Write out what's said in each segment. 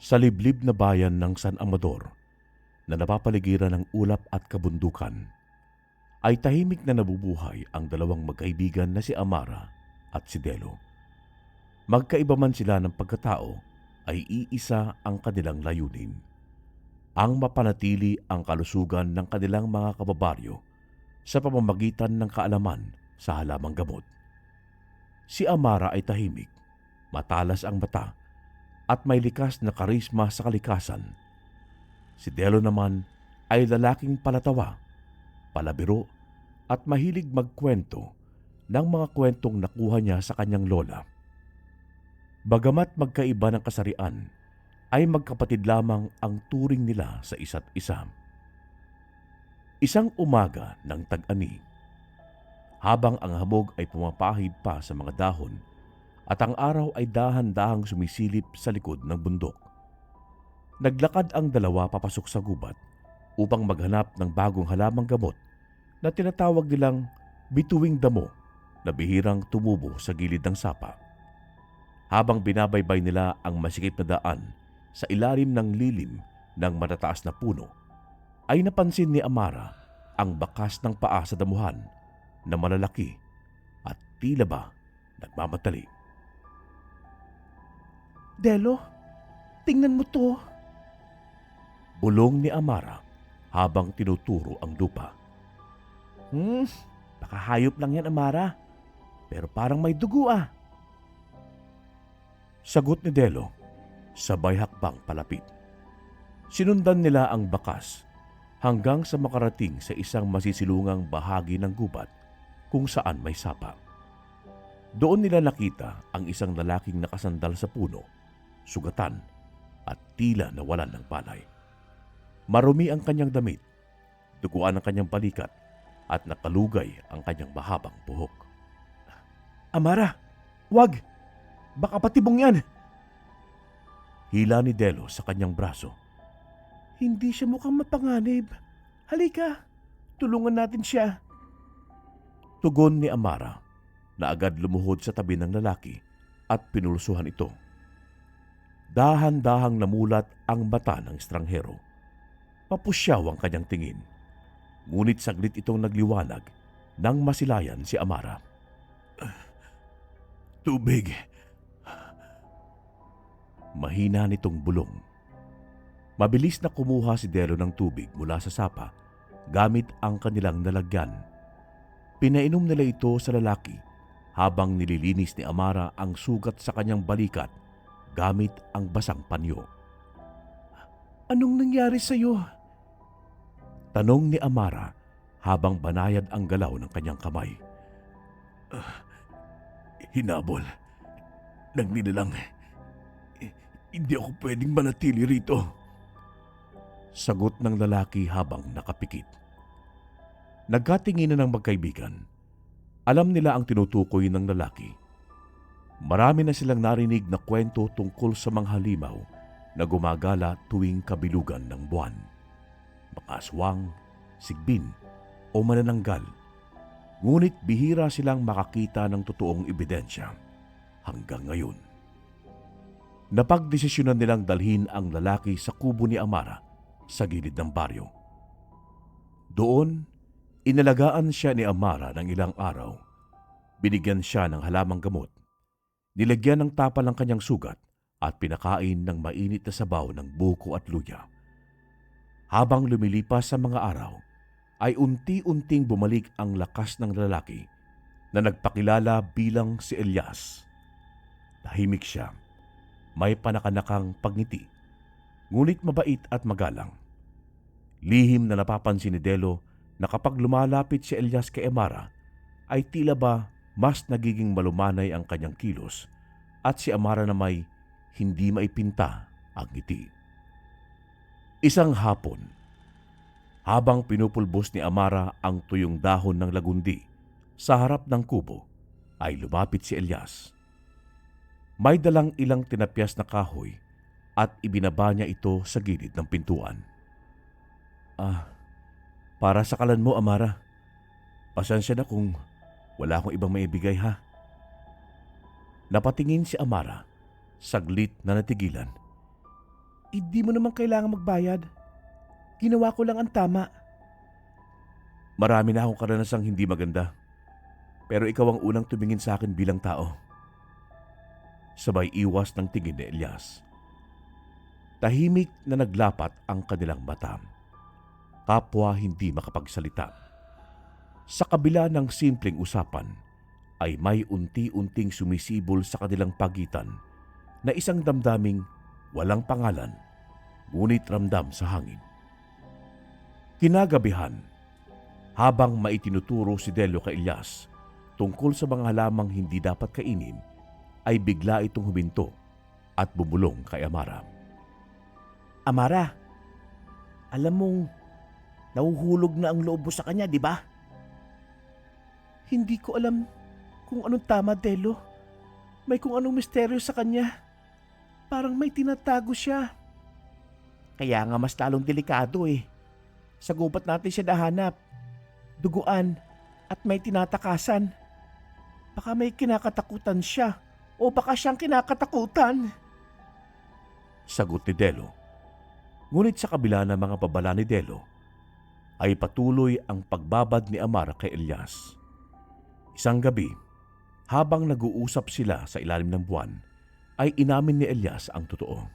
Sa liblib na bayan ng San Amador na napapaligiran ng ulap at kabundukan, ay tahimik na nabubuhay ang dalawang magkaibigan na si Amara at si Delo. Magkaiba man sila ng pagkatao, ay iisa ang kanilang layunin: ang mapanatili ang kalusugan ng kanilang mga kababaryo sa pamamagitan ng kaalaman sa halamang gamot. Si Amara ay tahimik, matalas ang mata, at may likas na karisma sa kalikasan. Si Delo naman ay lalaking palatawa, palabiro, at mahilig magkwento ng mga kwentong nakuha niya sa kanyang lola. Bagamat magkaiba ng kasarian, ay magkapatid lamang ang turing nila sa isa't isa. Isang umaga ng tag-ani, habang ang hamog ay pumapahid pa sa mga dahon at ang araw ay dahan-dahang sumisilip sa likod ng bundok, naglakad ang dalawa papasok sa gubat upang maghanap ng bagong halamang gamot na tinatawag nilang bituing damo na bihirang tumubo sa gilid ng sapa. Habang binabaybay nila ang masikip na daan sa ilalim ng lilim ng matataas na puno, ay napansin ni Amara ang bakas ng paa sa damuhan na malalaki at tila ba nagmamadali. Delo, tingnan mo to. Bulong ni Amara habang tinuturo ang lupa. Baka hayop lang yan, Amara. Pero parang may dugo ah. Sagot ni Delo, sabay hakbang palapit. Sinundan nila ang bakas hanggang sa makarating sa isang masisilungang bahagi ng gubat kung saan may sapa. Doon nila nakita ang isang lalaking nakasandal sa puno, sugatan at tila nawalan ng palay. Marumi ang kanyang damit, duguan ang kanyang balikat at nakalugay ang kanyang mahabang buhok. Amara, wag! Baka patibong yan. Hila ni Delo sa kanyang braso. Hindi siya mukhang mapanganib. Halika, tulungan natin siya. Tugon ni Amara na agad lumuhod sa tabi ng lalaki at pinulsuhan ito. Dahan-dahang namulat ang mata ng estranghero. Mapusyaw ang kanyang tingin. Ngunit saglit itong nagliwanag nang masilayan si Amara. Tubig. Mahina nitong bulong. Mabilis na kumuha si Delo ng tubig mula sa sapa gamit ang kanilang nalagyan. Pinainom nila ito sa lalaki habang nililinis ni Amara ang sugat sa kanyang balikat gamit ang basang panyo. Anong nangyari sa'yo? Tanong ni Amara habang banayad ang galaw ng kanyang kamay. Hinabol. Nang nilalang. Hindi ako pwedeng manatili rito. Sagot ng lalaki habang nakapikit. Nagkatinginan ng magkaibigan. Alam nila ang tinutukoy ng lalaki. Marami na silang narinig na kwento tungkol sa mga halimaw na gumagala tuwing kabilugan ng buwan. Mga aswang, sigbin o manananggal. Ngunit bihira silang makakita ng totoong ebidensya hanggang ngayon. Napagdesisyonan nilang dalhin ang lalaki sa kubo ni Amara sa gilid ng baryo. Doon, inalagaan siya ni Amara ng ilang araw. Binigyan siya ng halamang gamot. Nilagyan ng tapal ang kanyang sugat at pinakain ng mainit na sabaw ng buko at luya. Habang lumilipas sa mga araw, ay unti-unting bumalik ang lakas ng lalaki na nagpakilala bilang si Elias. Tahimik siya, may panakanakang pagngiti, ngunit mabait at magalang. Lihim na napapansin ni Delo na kapag lumalapit si Elias kay Amara, ay tila ba mas nagiging malumanay ang kanyang kilos at si Amara na may hindi maipinta ang ngiti. Isang hapon, habang pinupulbos ni Amara ang tuyong dahon ng lagundi sa harap ng kubo, ay lumapit si Elias. May dalang ilang tinapyas na kahoy at ibinaba niya ito sa gilid ng pintuan. Para sa kalan mo, Amara. Pasensya na kung wala akong ibang maibigay, ha? Napatingin si Amara, saglit na natigilan. Hindi mo naman kailangan magbayad. Ginawa ko lang ang tama. Marami na akong karanasang hindi maganda. Pero ikaw ang unang tumingin sa akin bilang tao. Sabay iwas ng tingin ni Elias. Tahimik na naglapat ang kanilang mata. Kapwa hindi makapagsalita. Sa kabila ng simpleng usapan, ay may unti-unting sumisibol sa kanilang pagitan na isang damdaming walang pangalan, ngunit ramdam sa hangin. Kinagabihan, habang maitinuturo si Delio kay Elias tungkol sa mga halamang hindi dapat kainin, ay bigla itong huminto at bumulong kay Amara. Amara, alam mong nahuhulog na ang loob mo sa kanya, di ba? Hindi ko alam kung anong tama, Delo. May kung anong misteryo sa kanya. Parang may tinatago siya. Kaya nga mas lalong delikado eh. Sa gubat natin siya nahanap. Duguan at may tinatakasan. Baka may kinakatakutan siya o baka siyang kinakatakutan. Sagot ni Delo. Ngunit sa kabila ng mga babala ni Delo, ay patuloy ang pagbabad ni Amara kay Elias. Isang gabi, habang nag-uusap sila sa ilalim ng buwan, ay inamin ni Elias ang totoo.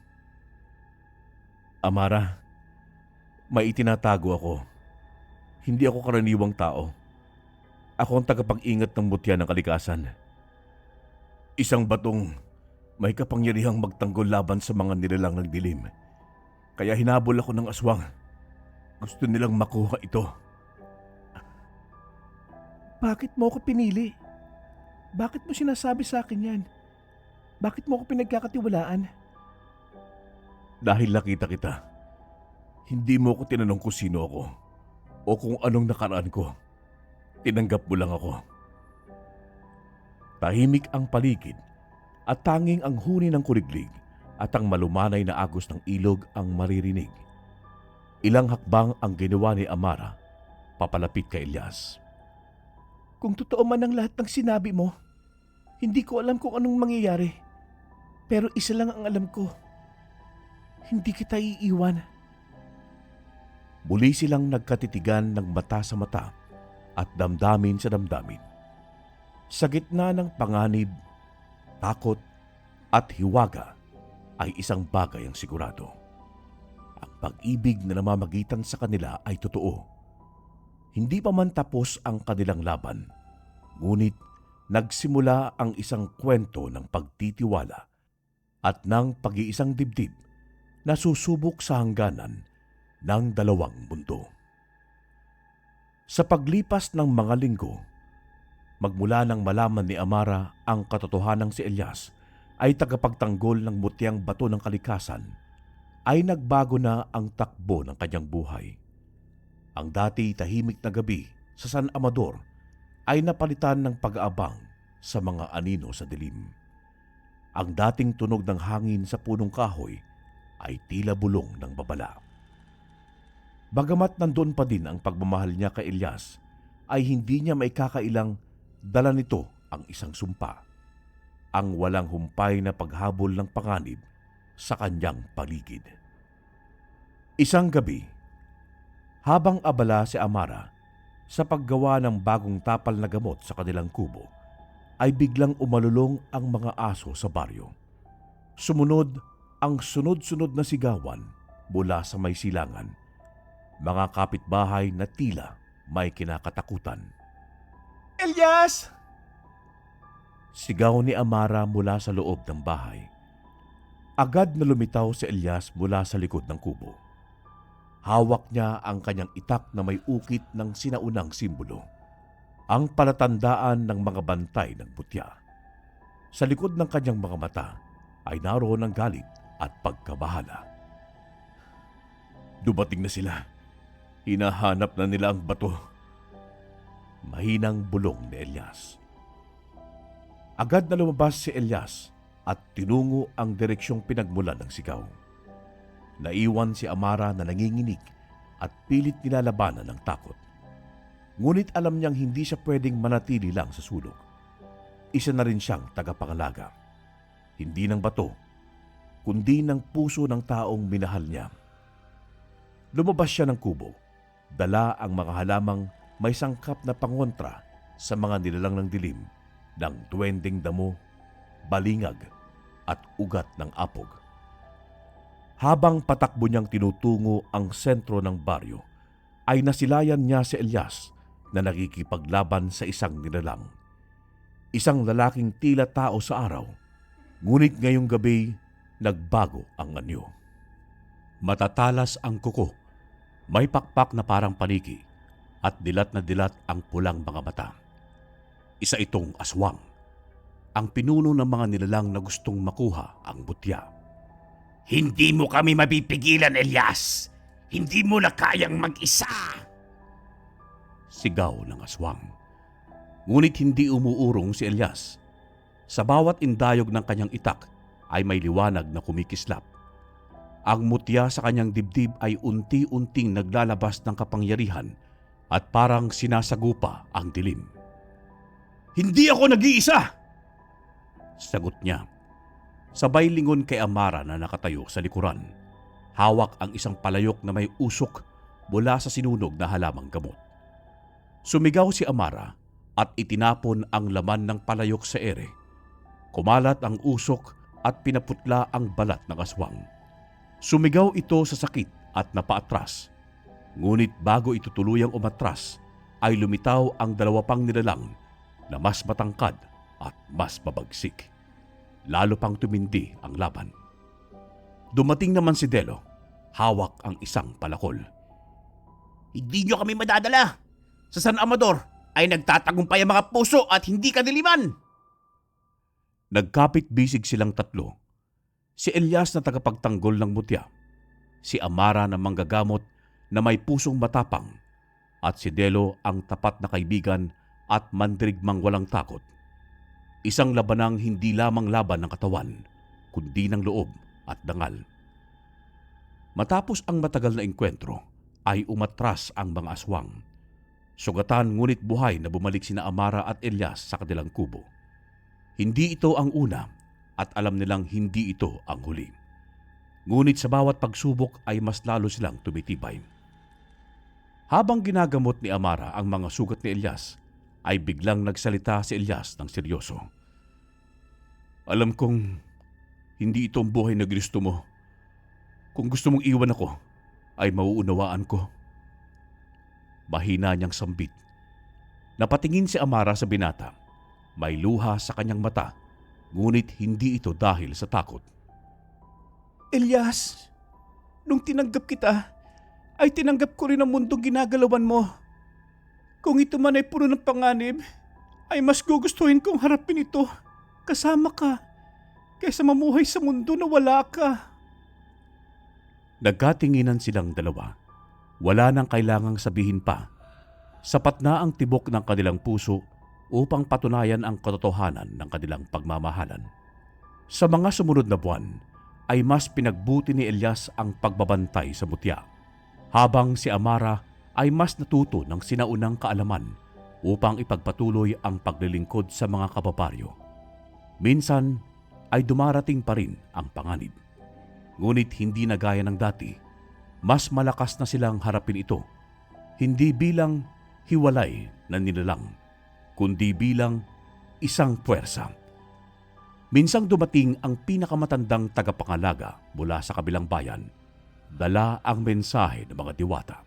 Amara, may itinatago ako. Hindi ako karaniwang tao. Ako ang tagapag-ingat ng mutya ng kalikasan. Isang batong may kapangyarihang magtanggol laban sa mga nilalang ng dilim. Kaya hinabol ako ng aswang. Gusto nilang makuha ito. Bakit mo ako pinili? Bakit mo sinasabi sa akin yan? Bakit mo ako pinagkakatiwalaan? Dahil nakita kita. Hindi mo ako tinanong kung sino ako o kung anong nakaraan ko. Tinanggap mo lang ako. Tahimik ang paligid at tanging ang huni ng kuliglig at ang malumanay na agos ng ilog ang maririnig. Ilang hakbang ang ginawa ni Amara papalapit kay Elias. Kung totoo man ang lahat ng sinabi mo, hindi ko alam kung anong mangyayari. Pero isa lang ang alam ko. Hindi kita iiwan. Muli silang nagkatitigan ng mata sa mata at damdamin sa damdamin. Sa gitna ng panganib, takot at hiwaga ay isang bagay ang sigurado. Ang pag-ibig na namamagitan sa kanila ay totoo. Hindi pa man tapos ang kanilang laban, ngunit nagsimula ang isang kwento ng pagtitiwala at ng pag-iisang dibdib na susubok sa hangganan ng dalawang mundo. Sa paglipas ng mga linggo, magmula nang malaman ni Amara ang katotohanang si Elias ay tagapagtanggol ng mutyang bato ng kalikasan, ay nagbago na ang takbo ng kanyang buhay. Ang dati tahimik na gabi sa San Amador ay napalitan ng pag-aabang sa mga anino sa dilim. Ang dating tunog ng hangin sa punong kahoy ay tila bulong ng babala. Bagamat nandoon pa din ang pagmamahal niya kay Elias, ay hindi niya maikakailang dala nito ang isang sumpa. Ang walang humpay na paghabol ng panganib sa kanyang paligid. Isang gabi, habang abala si Amara sa paggawa ng bagong tapal na gamot sa kanilang kubo, ay biglang umalulong ang mga aso sa baryo. Sumunod ang sunod-sunod na sigawan mula sa may silangan. Mga kapitbahay na tila may kinakatakutan. Elias! Sigaw ni Amara mula sa loob ng bahay. Agad na lumitaw si Elias mula sa likod ng kubo. Hawak niya ang kanyang itak na may ukit ng sinaunang simbolo, ang palatandaan ng mga bantay ng mutya. Sa likod ng kanyang mga mata ay naroon ang galit at pagkabahala. Dumating na sila. Hinahanap na nila ang bato. Mahinang bulong ni Elias. Agad na lumabas si Elias at tinungo ang direksyong pinagmulan ng sigaw. Naiwan si Amara na nanginginig at pilit nilalabanan ng takot. Ngunit alam niyang hindi siya pwedeng manatili lang sa sulok. Isa na rin siyang tagapangalaga. Hindi ng bato, kundi ng puso ng taong minahal niya. Lumabas siya ng kubo, dala ang mga halamang may sangkap na pangontra sa mga nilalang ng dilim ng duwending damo, balingag at ugat ng apog. Habang patakbo niyang tinutungo ang sentro ng baryo, ay nasilayan niya si Elias na nakikipaglaban sa isang nilalang. Isang lalaking tila tao sa araw, ngunit ngayong gabi nagbago ang anyo. Matatalas ang kuko, may pakpak na parang paniki, at dilat na dilat ang pulang mga mata. Isa itong aswang, ang pinuno ng mga nilalang na gustong makuha ang butya. Hindi mo kami mapipigilan, Elias! Hindi mo na kayang mag-isa! Sigaw ng aswang. Ngunit hindi umuurong si Elias. Sa bawat indayog ng kanyang itak ay may liwanag na kumikislap. Ang mutya sa kanyang dibdib ay unti-unting naglalabas ng kapangyarihan at parang sinasagupa ang dilim. Hindi ako nag-iisa! Sagot niya. Sabay lingon kay Amara na nakatayo sa likuran. Hawak ang isang palayok na may usok mula sa sinunog na halamang gamot. Sumigaw si Amara at itinapon ang laman ng palayok sa ere. Kumalat ang usok at pinaputla ang balat ng aswang. Sumigaw ito sa sakit at napaatras. Ngunit bago ito tuluyang umatras, ay lumitaw ang dalawa pang nilalang na mas matangkad at mas mabagsik. Lalo pang tumindi ang laban. Dumating naman si Delo, hawak ang isang palakol. Hindi nyo kami madadala! Sa San Amador ay nagtatagumpay ang mga puso at hindi kadiliman! Nagkapit-bisig silang tatlo. Si Elias na tagapagtanggol ng mutya, si Amara na manggagamot na may pusong matapang, at si Delo ang tapat na kaibigan at mandirigmang walang takot. Isang labanang hindi lamang laban ng katawan, kundi ng loob at dangal. Matapos ang matagal na engkwentro, ay umatras ang mga aswang. Sugatan ngunit buhay na bumalik sina Amara at Elias sa kanilang kubo. Hindi ito ang una at alam nilang hindi ito ang huli. Ngunit sa bawat pagsubok ay mas lalo silang tumitibay. Habang ginagamot ni Amara ang mga sugat ni Elias, ay biglang nagsalita si Elias ng seryoso. Alam kong hindi ito ang buhay na ginusto mo. Kung gusto mong iwan ako, ay mauunawaan ko. Mahina niyang sambit. Napatingin si Amara sa binata. May luha sa kanyang mata, ngunit hindi ito dahil sa takot. Elias, nung tinanggap kita, ay tinanggap ko rin ang mundong ginagalawan mo. Kung ito man ay puro ng panganib, ay mas gugustuhin kong harapin ito. Kasama ka, kaysa mamuhay sa mundo na wala ka. Nagkatinginan silang dalawa. Wala nang kailangang sabihin pa. Sapat na ang tibok ng kanilang puso upang patunayan ang katotohanan ng kanilang pagmamahalan. Sa mga sumunod na buwan, ay mas pinagbuti ni Elias ang pagbabantay sa mutya, habang si Amara ay mas natuto ng sinaunang kaalaman upang ipagpatuloy ang paglilingkod sa mga kababaryo. Minsan ay dumarating pa rin ang panganib. Ngunit hindi na gaya ng dati, mas malakas na silang harapin ito, hindi bilang hiwalay na nilalang, kundi bilang isang puwersa. Minsang dumating ang pinakamatandang tagapangalaga mula sa kabilang bayan, dala ang mensahe ng mga diwata.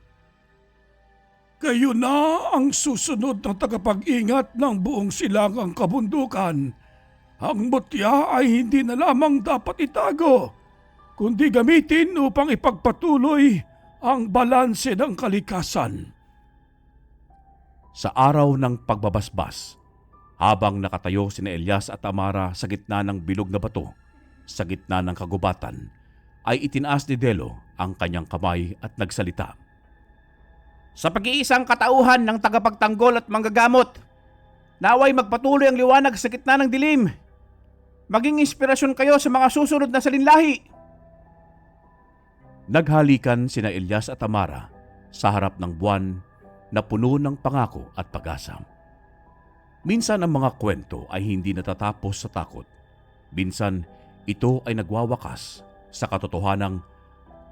Kayo na ang susunod na tagapag-ingat ng buong silangang kabundukan. Ang mutya ay hindi na lamang dapat itago, kundi gamitin upang ipagpatuloy ang balanse ng kalikasan. Sa araw ng pagbabasbas, habang nakatayo sina Elias at Amara sa gitna ng bilog na bato, sa gitna ng kagubatan, ay itinaas ni Delo ang kanyang kamay at nagsalita. Sa pag-iisang katauhan ng tagapagtanggol at manggagamot, naway magpatuloy ang liwanag sa gitna ng dilim. Maging inspirasyon kayo sa mga susunod na salinlahi. Naghalikan sina Elias at Amara sa harap ng buwan na puno ng pangako at pag-asa. Minsan ang mga kwento ay hindi natatapos sa takot. Minsan ito ay nagwawakas Sa katotohanang,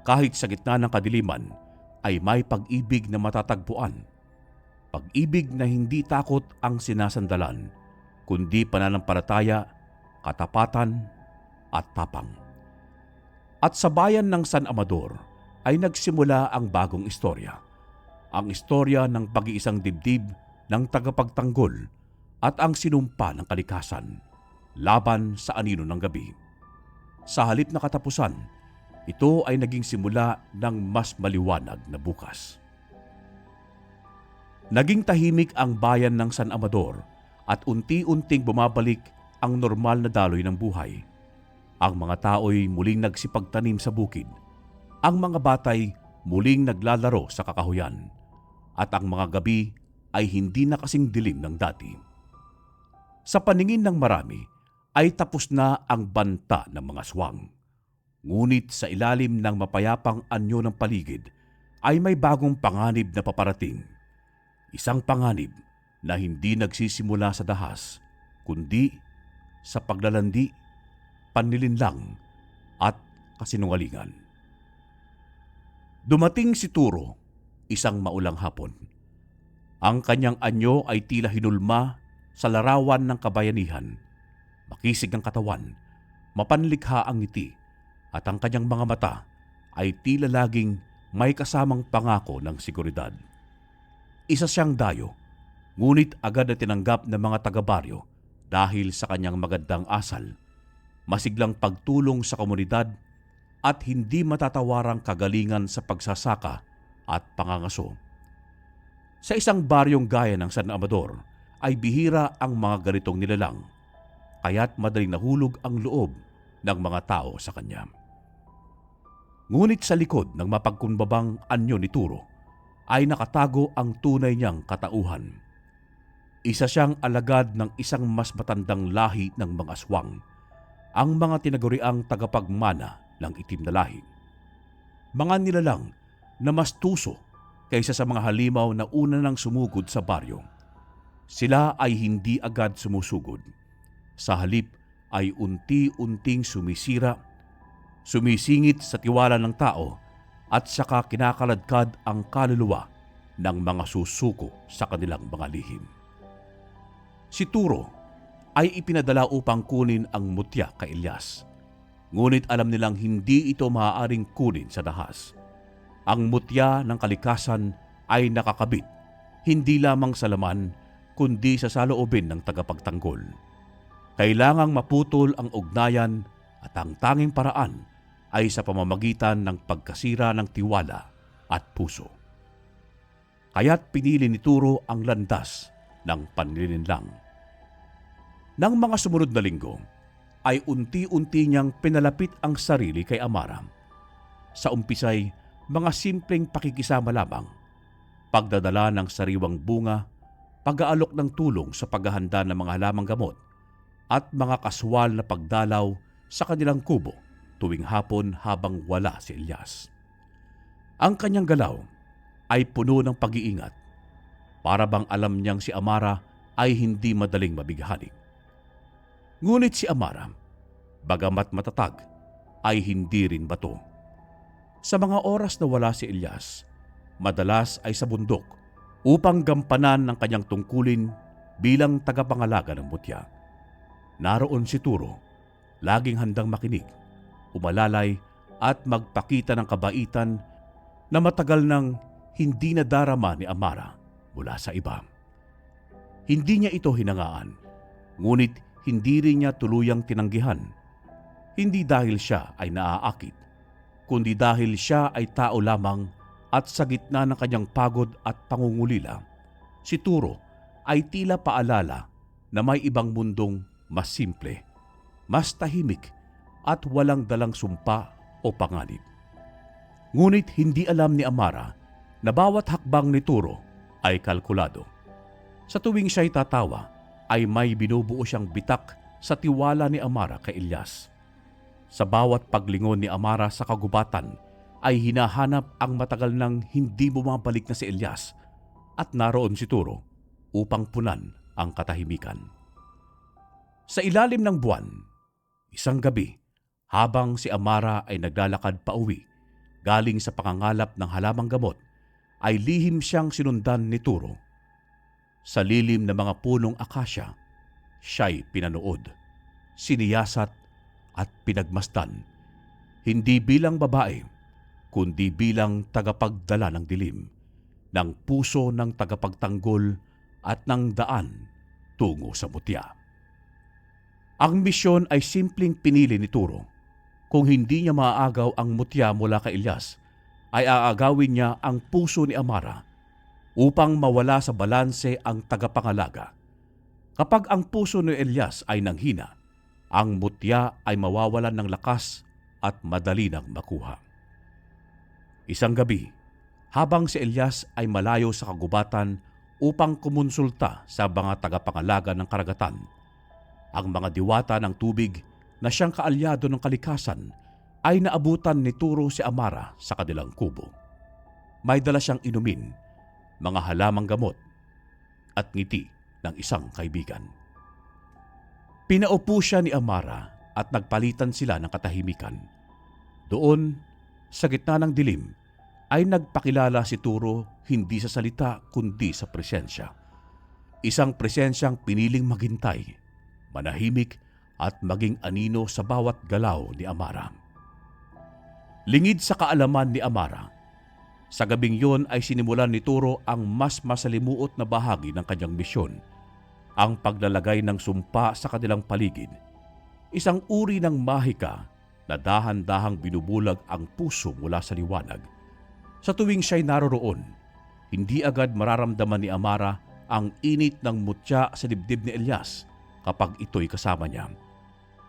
kahit sa gitna ng kadiliman, ay may pag-ibig na matatagpuan. Pag-ibig na hindi takot ang sinasandalan, kundi pananampalataya, katapatan, at tapang. At sa bayan ng San Amador ay nagsimula ang bagong istorya. Ang istorya ng pag-iisang dibdib ng tagapagtanggol at ang sinumpa ng kalikasan laban sa anino ng gabi. Sa halip na katapusan, ito ay naging simula ng mas maliwanag na bukas. Naging tahimik ang bayan ng San Amador at unti-unting bumabalik ang normal na daloy ng buhay. Ang mga tao'y muling nagsipagtanim sa bukid. Ang mga batay muling naglalaro sa kakahuyan. At ang mga gabi ay hindi na kasing dilim ng dati. Sa paningin ng marami ay tapos na ang banta ng mga aswang. Ngunit sa ilalim ng mapayapang anyo ng paligid ay may bagong panganib na paparating. Isang panganib na hindi nagsisimula sa dahas, kundi sa paglalandi, panlilinlang at kasinungalingan. Dumating si Turo, isang maulang hapon. Ang kanyang anyo ay tila hinulma sa larawan ng kabayanihan. Makisig ang katawan, mapanlikha ang ngiti, at ang kanyang mga mata ay tila laging may kasamang pangako ng seguridad. Isa siyang dayo, ngunit agad na tinanggap ng mga taga-baryo dahil sa kanyang magandang asal, masiglang pagtulong sa komunidad at hindi matatawarang kagalingan sa pagsasaka at pangangaso. Sa isang baryong gaya ng San Amador ay bihira ang mga ganitong nilalang, kaya't madaling nahulog ang loob ng mga tao sa kanya. Ngunit sa likod ng mapagkumbabang anyo ni Turo ay nakatago ang tunay niyang katauhan. Isa siyang alagad ng isang mas matandang lahi ng mga aswang, ang mga tinaguriang tagapagmana ng itim na lahi. Mga nilalang na mas tuso kaysa sa mga halimaw na una nang sumugod sa baryo. Sila ay hindi agad sumusugod. Sa halip ay unti-unting sumisira, sumisingit sa tiwala ng tao at saka kinakaladkad ang kaluluwa ng mga susuko sa kanilang mga lihim. Si Turo ay ipinadala upang kunin ang mutya kay Elias. Ngunit alam nilang hindi ito maaaring kunin sa dahas. Ang mutya ng kalikasan ay nakakabit, hindi lamang sa laman, kundi sa saloobin ng tagapagtanggol. Kailangang maputol ang ugnayan at ang tanging paraan ay sa pamamagitan ng pagkasira ng tiwala at puso. Kaya't pinili ni Turo ang landas ng panlilinlang. Nang mga sumunod na linggo, ay unti-unti niyang pinalapit ang sarili kay Amara. Sa umpisay, mga simpleng pakikisama lamang, pagdadala ng sariwang bunga, pag-aalok ng tulong sa paghahanda ng mga halamang gamot, at mga kaswal na pagdalaw sa kanilang kubo tuwing hapon habang wala si Elias. Ang kanyang galaw ay puno ng pag-iingat, para bang alam niyang si Amara ay hindi madaling mabighani. Ngunit si Amara, bagamat matatag, ay hindi rin bato. Sa mga oras na wala si Elias, madalas ay sa bundok upang gampanan ng kanyang tungkulin bilang tagapangalaga ng mutya. Naroon si Turo, laging handang makinig, umalalay at magpakita ng kabaitan na matagal nang hindi nadarama ni Amara mula sa iba. Hindi niya ito hinangaan, ngunit hindi rin niya tuluyang tinanggihan. Hindi dahil siya ay naaakit, kundi dahil siya ay tao lamang at sa gitna ng kanyang pagod at pangungulila, si Turo ay tila paalala na may ibang mundong mas simple, mas tahimik at walang dalang sumpa o panganib. Ngunit hindi alam ni Amara na bawat hakbang ni Turo ay kalkulado. Sa tuwing siya'y tatawa, ay may binubuo siyang bitak sa tiwala ni Amara kay Elias. Sa bawat paglingon ni Amara sa kagubatan ay hinahanap ang matagal nang hindi bumabalik na si Elias at naroon si Turo upang punan ang katahimikan. Sa ilalim ng buwan, isang gabi Habang si Amara ay naglalakad pauwi, galing sa pangangalap ng halamang gamot, ay lihim siyang sinundan ni Turo. Sa lilim ng mga punong akasya, siya'y pinanood, siniyasat at pinagmasdan, hindi bilang babae, kundi bilang tagapagdala ng dilim, ng puso ng tagapagtanggol at ng daan tungo sa mutya. Ang misyon ay simpleng pinili ni Turo. Kung hindi niya maaagaw ang mutya mula kay Elias, ay aagawin niya ang puso ni Amara upang mawala sa balanse ang tagapangalaga. Kapag ang puso ni Elias ay nanghina, ang mutya ay mawawalan ng lakas at madali nang makuha. Isang gabi, habang si Elias ay malayo sa kagubatan upang kumonsulta sa mga tagapangalaga ng karagatan, ang mga diwata ng tubig na siyang kaalyado ng kalikasan ay naabutan ni Turo si Amara sa kanilang kubo. May dala siyang inumin, mga halamang gamot, at ngiti ng isang kaibigan. Pinaupo siya ni Amara at nagpalitan sila ng katahimikan. Doon, sa gitna ng dilim, ay nagpakilala si Turo hindi sa salita kundi sa presensya. Isang presensyang piniling maghintay, manahimik at maging anino sa bawat galaw ni Amara. Lingid sa kaalaman ni Amara, sa gabing yun ay sinimulan ni Turo ang mas masalimuot na bahagi ng kanyang misyon, ang paglalagay ng sumpa sa kanilang paligid, isang uri ng mahika na dahan-dahang binubulag ang puso mula sa liwanag. Sa tuwing siya'y naroroon, hindi agad mararamdaman ni Amara ang init ng mutya sa dibdib ni Elias kapag ito'y kasama niya.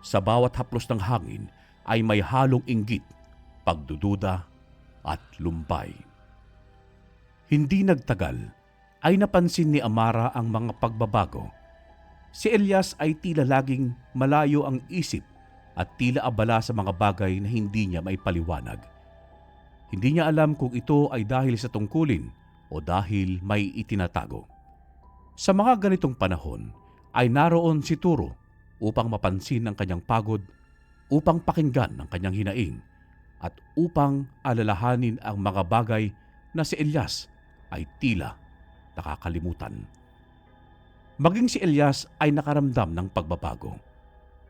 Sa bawat haplos ng hangin ay may halong inggit, pagdududa at lumbay. Hindi nagtagal ay napansin ni Amara ang mga pagbabago. Si Elias ay tila laging malayo ang isip at tila abala sa mga bagay na hindi niya maipaliwanag. Hindi niya alam kung ito ay dahil sa tungkulin o dahil may itinatago. Sa mga ganitong panahon ay naroon si Turo upang mapansin ang kanyang pagod, upang pakinggan ang kanyang hinaing, at upang alalahanin ang mga bagay na si Elias ay tila nakakalimutan. Maging si Elias ay nakaramdam ng pagbabago.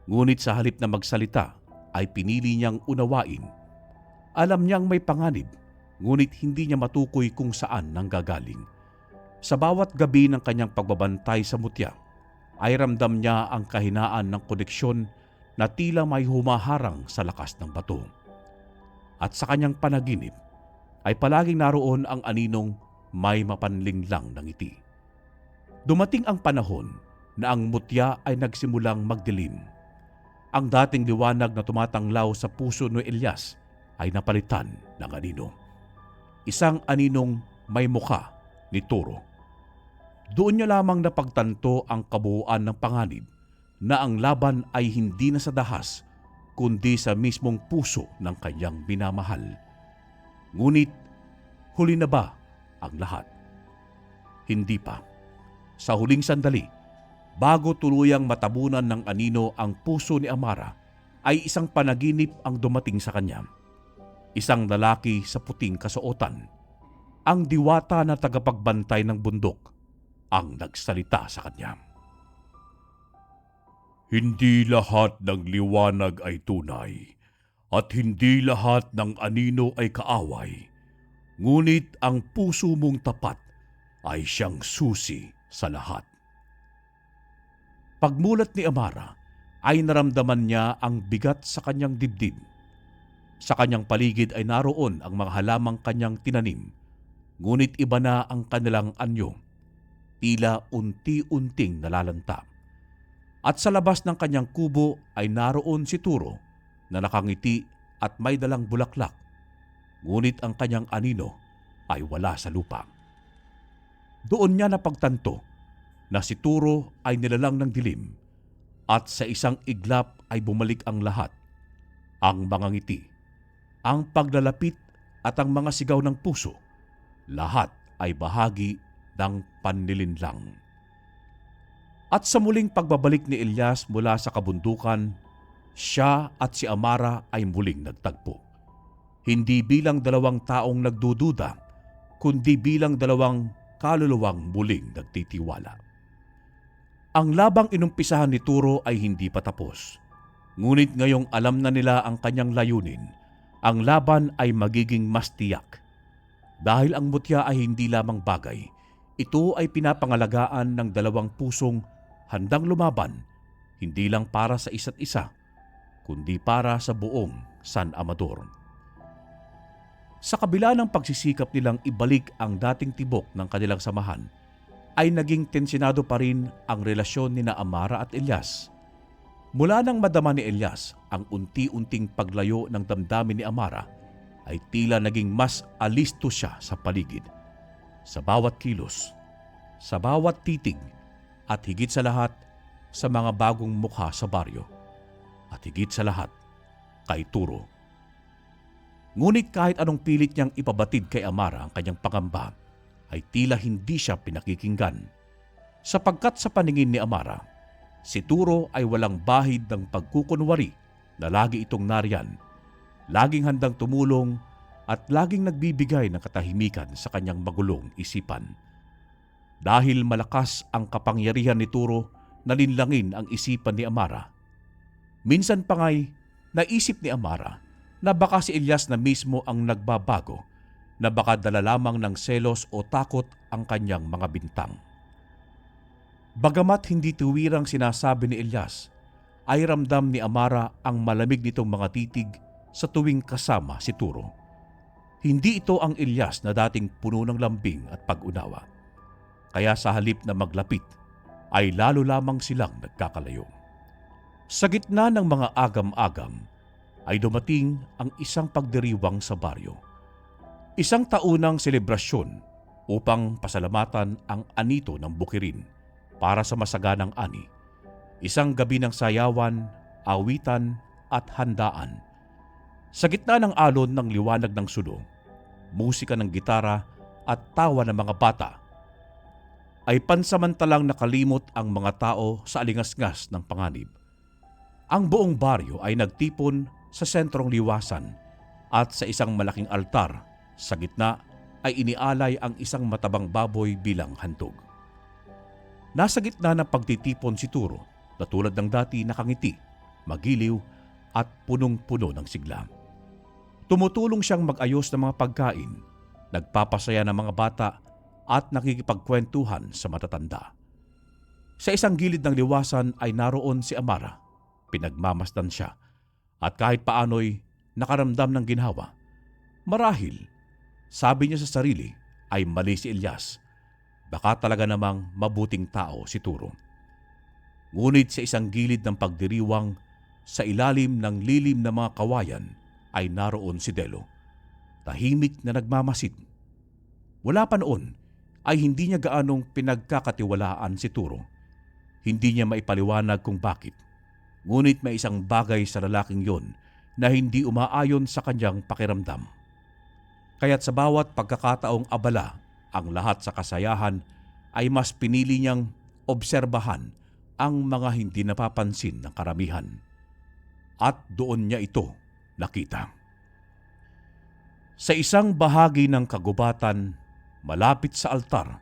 Ngunit sa halip na magsalita ay pinili niyang unawain. Alam niyang may panganib, ngunit hindi niya matukoy kung saan nanggagaling. Sa bawat gabi ng kanyang pagbabantay sa mutya, ay ramdam niya ang kahinaan ng koneksyon na tila may humaharang sa lakas ng bato. At sa kanyang panaginip, ay palaging naroon ang aninong may mapanlinglang na ngiti. Dumating ang panahon na ang mutya ay nagsimulang magdilim. Ang dating liwanag na tumatanglaw sa puso ni Elias ay napalitan ng anino. Isang aninong may mukha ni Turo. Doon niya lamang napagtanto ang kabuuan ng panganib na ang laban ay hindi na sa dahas kundi sa mismong puso ng kanyang minamahal. Ngunit huli na ba ang lahat? Hindi pa. Sa huling sandali, bago tuluyang matabunan ng anino ang puso ni Amara, ay isang panaginip ang dumating sa kanya. Isang lalaki sa puting kasuotan, ang diwata na tagapagbantay ng bundok, ang nagsalita sa kanya. Hindi lahat ng liwanag ay tunay, at hindi lahat ng anino ay kaaway. Ngunit ang puso mong tapat ay siyang susi sa lahat. Pagmulat ni Amara, ay naramdaman niya ang bigat sa kanyang dibdib. Sa kanyang paligid ay naroon ang mga halamang kanyang tinanim, ngunit iba na ang kanilang anyo. Tila unti-unting nalalanta. At sa labas ng kanyang kubo ay naroon si Turo na nakangiti at may dalang bulaklak, ngunit ang kanyang anino ay wala sa lupa. Doon niya napagtanto na si Turo ay nilalang ng dilim at sa isang iglap ay bumalik ang lahat. Ang mga ngiti, ang paglalapit at ang mga sigaw ng puso, lahat ay bahagi ng panlilinlang. At sa muling pagbabalik ni Elias mula sa kabundukan, Siya at si Amara ay muling nagtagpo. Hindi bilang dalawang taong nagdududa, kundi bilang dalawang kaluluwang muling nagtitiwala. Ang labang inumpisahan ni Turo ay hindi pa tapos. Ngunit ngayong alam na nila ang kanyang layunin, ang laban ay magiging mas tiyak. Dahil ang mutya ay hindi lamang bagay, ito ay pinapangalagaan ng dalawang pusong handang lumaban, hindi lang para sa isa't isa, kundi para sa buong San Amador. Sa kabila ng pagsisikap nilang ibalik ang dating tibok ng kanilang samahan, ay naging tensionado pa rin ang relasyon ni na Amara at Elias. Mula nang madama ni Elias ang unti-unting paglayo ng damdamin ni Amara, ay tila naging mas alisto siya sa paligid. Sa bawat kilos, sa bawat titig, at higit sa lahat, sa mga bagong mukha sa baryo. At higit sa lahat, kay Turo. Ngunit kahit anong pilit niyang ipabatid kay Amara ang kanyang pangamba, ay tila hindi siya pinakikinggan. Sapagkat sa paningin ni Amara, si Turo ay walang bahid ng pagkukunwari na lagi itong nariyan, laging handang tumulong at laging nagbibigay ng katahimikan sa kanyang magulong isipan. Dahil malakas ang kapangyarihan ni Turo na linlangin ang isipan ni Amara. Minsan pa nga'y naisip ni Amara na baka si Elias na mismo ang nagbabago, na baka dala lamang ng selos o takot ang kanyang mga bintang. Bagamat hindi tuwirang sinasabi ni Elias, ay ramdam ni Amara ang malamig nitong mga titig sa tuwing kasama si Turo. Hindi ito ang Elias na dating puno ng lambing at pag-unawa. Kaya sa halip na maglapit, ay lalo lamang silang nagkakalayo. Sa gitna ng mga agam-agam, ay dumating ang isang pagdiriwang sa baryo. Isang taunang selebrasyon upang pasalamatan ang anito ng bukirin para sa masaganang ani. Isang gabi ng sayawan, awitan at handaan. Sa gitna ng alon ng liwanag ng sulo, musika ng gitara at tawa ng mga bata, ay pansamantalang nakalimot ang mga tao sa alingasngas ng panganib. Ang buong baryo ay nagtipon sa sentrong liwasan at sa isang malaking altar sa gitna ay inialay ang isang matabang baboy bilang handog. Nasa gitna ng pagtitipon si Turo na tulad ng dati nakangiti, magiliw at punong-puno ng sigla. Tumutulong siyang mag-ayos ng mga pagkain, nagpapasaya ng mga bata at nakikipagkwentuhan sa matatanda. Sa isang gilid ng liwasan ay naroon si Amara. Pinagmamasdan siya at kahit paano'y nakaramdam ng ginhawa. Marahil, sabi niya sa sarili, ay mali si Elias. Baka talaga namang mabuting tao si Turo. Ngunit sa isang gilid ng pagdiriwang, sa ilalim ng lilim na mga kawayan, ay naroon si Delo. Tahimik na nagmamasid. Wala pa noon, ay hindi niya gaanong pinagkakatiwalaan si Turo. Hindi niya maipaliwanag kung bakit. Ngunit may isang bagay sa lalaking yon na hindi umaayon sa kanyang pakiramdam. Kaya't sa bawat pagkakataong abala ang lahat sa kasayahan, ay mas pinili niyang obserbahan ang mga hindi napapansin ng karamihan. At doon niya ito nakita. Sa isang bahagi ng kagubatan, malapit sa altar,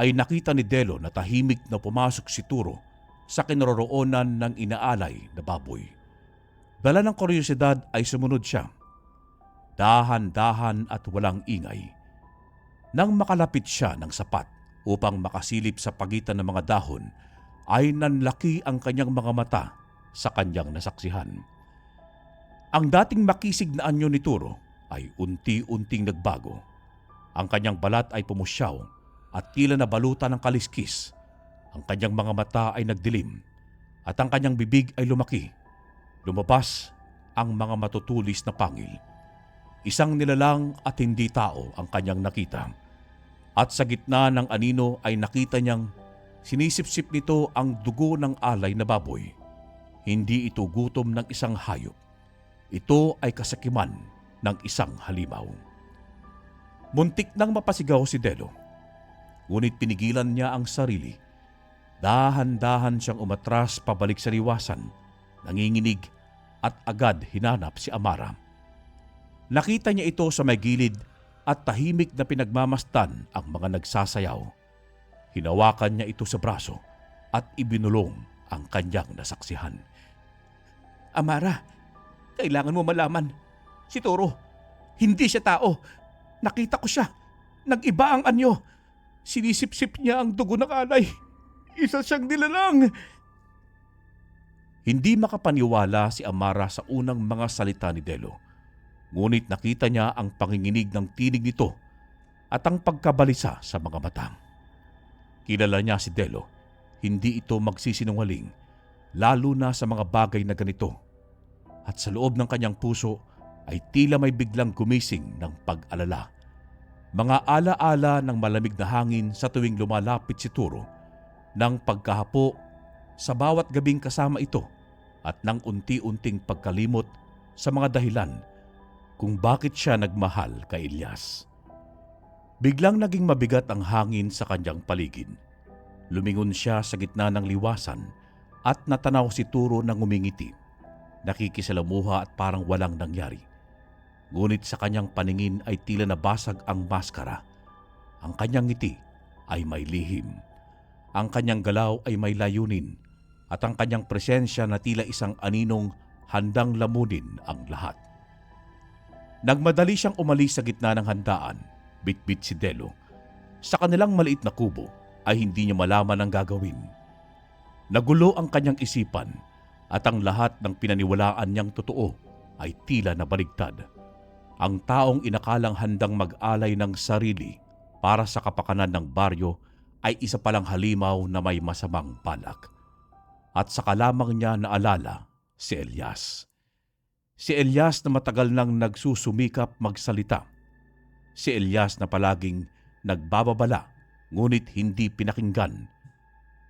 ay nakita ni Delo na tahimik na pumasok si Turo sa kinaroroonan ng inaalay na baboy. Dala ng kuryosidad ay sumunod siya. Dahan-dahan at walang ingay. Nang makalapit siya ng sapat upang makasilip sa pagitan ng mga dahon, ay nanlaki ang kanyang mga mata sa kanyang nasaksihan. Ang dating makisig na anyo ni Turo ay unti-unting nagbago. Ang kanyang balat ay pumusyaw at tila nabalutan ng kaliskis. Ang kanyang mga mata ay nagdilim at ang kanyang bibig ay lumaki. Lumabas ang mga matutulis na pangil. Isang nilalang at hindi tao ang kanyang nakita. At sa gitna ng anino ay nakita niyang sinisipsip nito ang dugo ng alay na baboy. Hindi ito gutom ng isang hayop. Ito ay kasakiman ng isang halimaw. Muntik nang mapasigaw si Delo. Ngunit pinigilan niya ang sarili. Dahan-dahan siyang umatras pabalik sa liwasan, nanginginig at agad hinanap si Amara. Nakita niya ito sa may gilid at tahimik na pinagmamasdan ang mga nagsasayaw. Hinawakan niya ito sa braso at ibinulong ang kanyang nasaksihan. Amara, kailangan mo malaman. Si Turo, hindi siya tao. Nakita ko siya. Nag-iba ang anyo. Sinisip-sip niya ang dugo ng alay. Isa siyang nilalang. Hindi makapaniwala si Amara sa unang mga salita ni Delo. Ngunit nakita niya ang panginginig ng tinig nito at ang pagkabalisa sa mga mata. Kilala niya si Delo. Hindi ito magsisinungaling, lalo na sa mga bagay na ganito. At sa loob ng kanyang puso ay tila may biglang gumising ng pag-alala. Mga ala-ala ng malamig na hangin sa tuwing lumalapit si Turo, ng pagkahapo sa bawat gabing kasama ito at ng unti-unting pagkalimot sa mga dahilan kung bakit siya nagmahal kay Ilyas. Biglang naging mabigat ang hangin sa kanyang paligid. Lumingon siya sa gitna ng liwasan at natanaw si Turo na ngumingiti. Nakikisalamuha at parang walang nangyari. Ngunit sa kanyang paningin ay tila nabasag ang maskara. Ang kanyang ngiti ay may lihim. Ang kanyang galaw ay may layunin at ang kanyang presensya na tila isang aninong handang lamunin ang lahat. Nagmadali siyang umalis sa gitna ng handaan, bitbit si Delo. Sa kanilang maliit na kubo ay hindi niya malaman ang gagawin. Nagulo ang kanyang isipan at ang lahat ng pinaniwalaan niyang totoo ay tila nabaligtad. Ang taong inakalang handang mag-alay ng sarili para sa kapakanan ng baryo ay isa palang halimaw na may masamang balak. At saka lamang niya naalala si Ilyas. Si Ilyas na matagal nang nagsusumikap magsalita. Si Ilyas na palaging nagbababala ngunit hindi pinakinggan.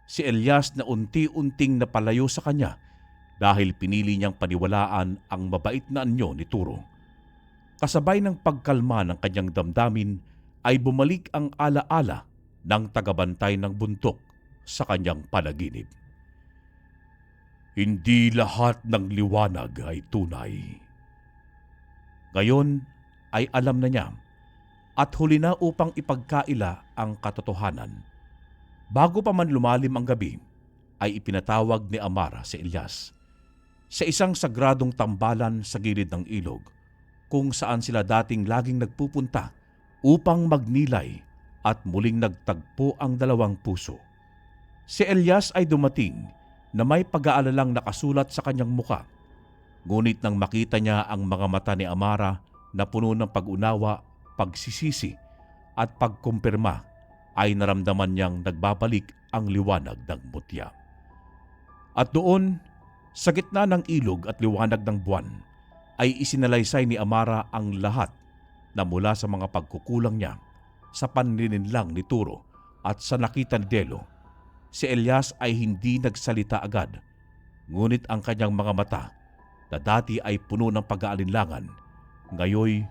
Si Ilyas na unti-unting napalayo sa kanya dahil pinili niyang paniwalaan ang mabait na anyo ni Turo. Kasabay ng pagkalma ng kanyang damdamin ay bumalik ang alaala ng tagabantay ng buntok sa kanyang panaginip. Hindi lahat ng liwanag ay tunay. Ngayon ay alam na niya at huli na upang ipagkaila ang katotohanan. Bago pa man lumalim ang gabi, ay ipinatawag ni Amara si Ilyas sa isang sagradong tambalan sa gilid ng ilog kung saan sila dating laging nagpupunta upang magnilay at muling nagtagpo ang dalawang puso. Si Ilyas ay dumating na may pag-aalalang nakasulat sa kanyang muka. Ngunit nang makita niya ang mga mata ni Amara na puno ng pag-unawa, pagsisisi at pagkumpirma, ay naramdaman niyang nagbabalik ang liwanag ng mutya. At doon, sa gitna ng ilog at liwanag ng buwan, ay isinalaysay ni Amara ang lahat na mula sa mga pagkukulang niya sa panlilinlang ni Turo at sa nakita ni Delo. Si Ilyas ay hindi nagsalita agad, ngunit ang kanyang mga mata na dati ay puno ng pag-aalinlangan, ngayoy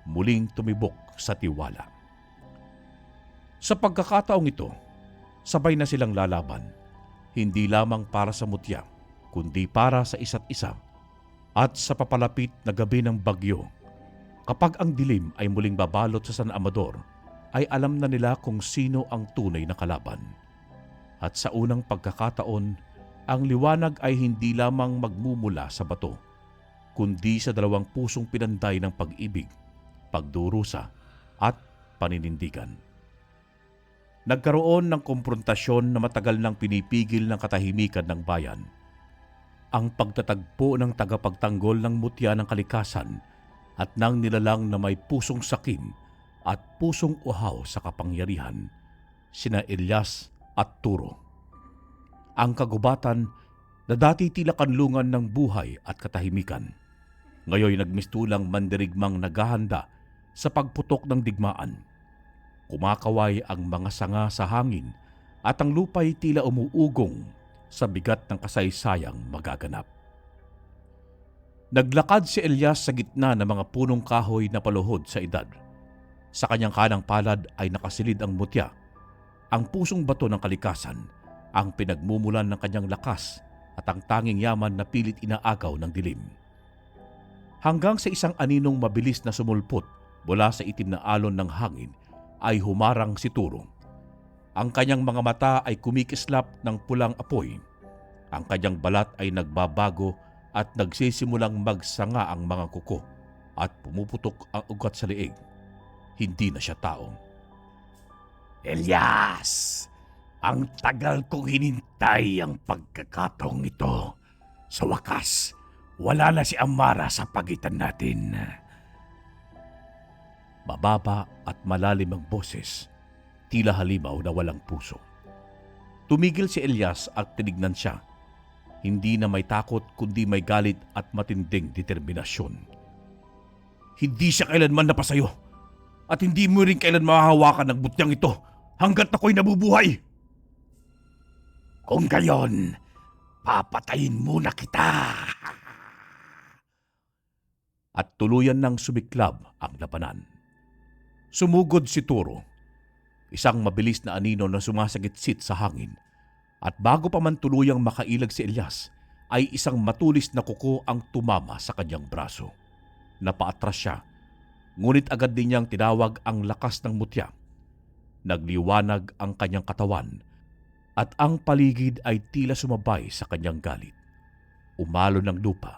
muling tumibok sa tiwala. Sa pagkakataong ito, sabay na silang lalaban, hindi lamang para sa mutya, kundi para sa isa't isa at sa papalapit na gabi ng bagyo. Kapag ang dilim ay muling babalot sa San Amador, ay alam na nila kung sino ang tunay na kalaban. At sa unang pagkakataon, ang liwanag ay hindi lamang magmumula sa bato, kundi sa dalawang pusong pinanday ng pag-ibig, pagdurusa at paninindigan. Nagkaroon ng komprontasyon na matagal nang pinipigil ng katahimikan ng bayan. Ang pagtatagpo ng tagapagtanggol ng mutya ng kalikasan at ng nilalang na may pusong sakim at pusong uhaw sa kapangyarihan, sina Ilyas at Turo. Ang kagubatan na dati tila kanlungan ng buhay at katahimikan, ngayon nagmistulang mandirigmang naghahanda sa pagputok ng digmaan. Kumakaway ang mga sanga sa hangin at ang lupa'y tila umuugong sa bigat ng kasaysayang magaganap. Naglakad si Ilyas sa gitna ng mga punong kahoy na paluhod sa edad. Sa kanyang kanang palad ay nakasilid ang mutya, ang pusong bato ng kalikasan, ang pinagmumulan ng kanyang lakas at ang tanging yaman na pilit inaagaw ng dilim. hanggang sa isang aninong mabilis na sumulpot mula sa itim na alon ng hangin ay humarang si Turo. Ang kanyang mga mata ay kumikislap ng pulang apoy. Ang kanyang balat ay nagbabago at nagsisimulang magsanga ang mga kuko at pumuputok ang ugat sa leeg. Hindi na siya tao. Elias! Ang tagal kong hinintay ang pagkakataong ito. Sa wakas, wala na si Amara sa pagitan natin. Mababa at malalim ang boses, tila halimaw na walang puso. Tumigil si Elias at tinignan siya. Hindi na may takot kundi may galit at matinding determinasyon. Hindi siya kailanman napasayo at hindi mo rin kailan mahahawakan ng butyang ito hanggat ako'y nabubuhay. Kung gayon, papatayin muna kita. At tuluyan ng sumiklab ang labanan. Sumugod si Turo, isang mabilis na anino na sumasagitsit sa hangin, at bago pa man tuluyang makailag si Elias, ay isang matulis na kuko ang tumama sa kanyang braso. Napaatras siya, ngunit agad din niyang tinawag ang lakas ng mutya. Nagliwanag ang kanyang katawan, at ang paligid ay tila sumabay sa kanyang galit. Umalo ng lupa,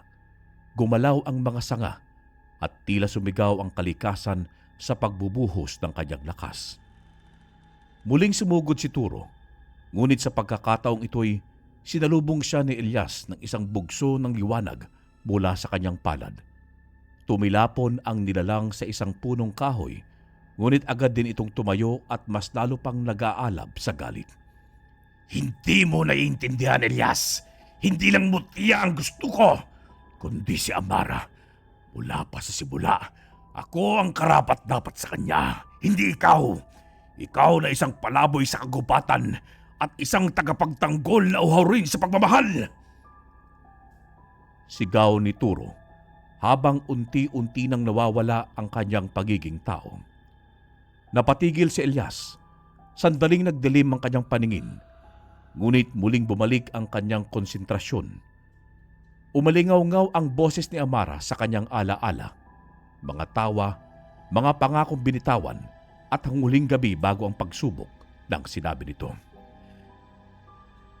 gumalaw ang mga sanga, at tila sumigaw ang kalikasan sa pagbubuhos ng kanyang lakas. Muling sumugod si Turo, ngunit sa pagkakataong ito'y sinalubong siya ni Elias ng isang bugso ng liwanag mula sa kanyang palad. Tumilapon ang nilalang sa isang punong kahoy, ngunit agad din itong tumayo at mas lalo pang nag-aalab sa galit. Hindi mo naiintindihan, Elias. Hindi lang mutya ang gusto ko, kundi si Amara. Mula pa sa simula, ako ang karapat-dapat sa kanya, hindi ikaw. Ikaw na isang palaboy sa kagubatan at isang tagapagtanggol na uhaw rin sa pagmamahal. Sigaw ni Turo habang unti-unti nang nawawala ang kanyang pagiging tao. Napatigil si Elias. Sandaling nagdilim ang kanyang paningin, ngunit muling bumalik ang kanyang konsentrasyon. Umalingaw-ngaw ang boses ni Amara sa kanyang alaala. Mga tawa, mga pangakong binitawan, at ang huling gabi bago ang pagsubok ng sinabi nito.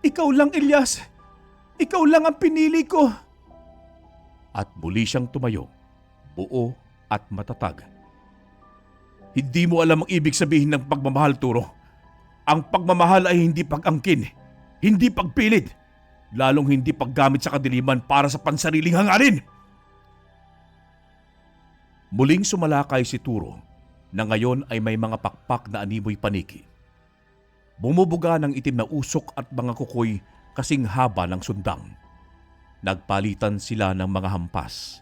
Ikaw lang, Elias. Ikaw lang ang pinili ko. At muli siyang tumayo, buo at matatag. Hindi mo alam ang ibig sabihin ng pagmamahal, Turo. Ang pagmamahal ay hindi pag-angkin, hindi pagpilit, lalong hindi paggamit sa kadiliman para sa pansariling hangarin. Muling sumalakay si Turo na ngayon ay may mga pakpak na animoy paniki. Bumubuga ng itim na usok at mga kukoy kasing haba ng sundang. Nagpalitan sila ng mga hampas.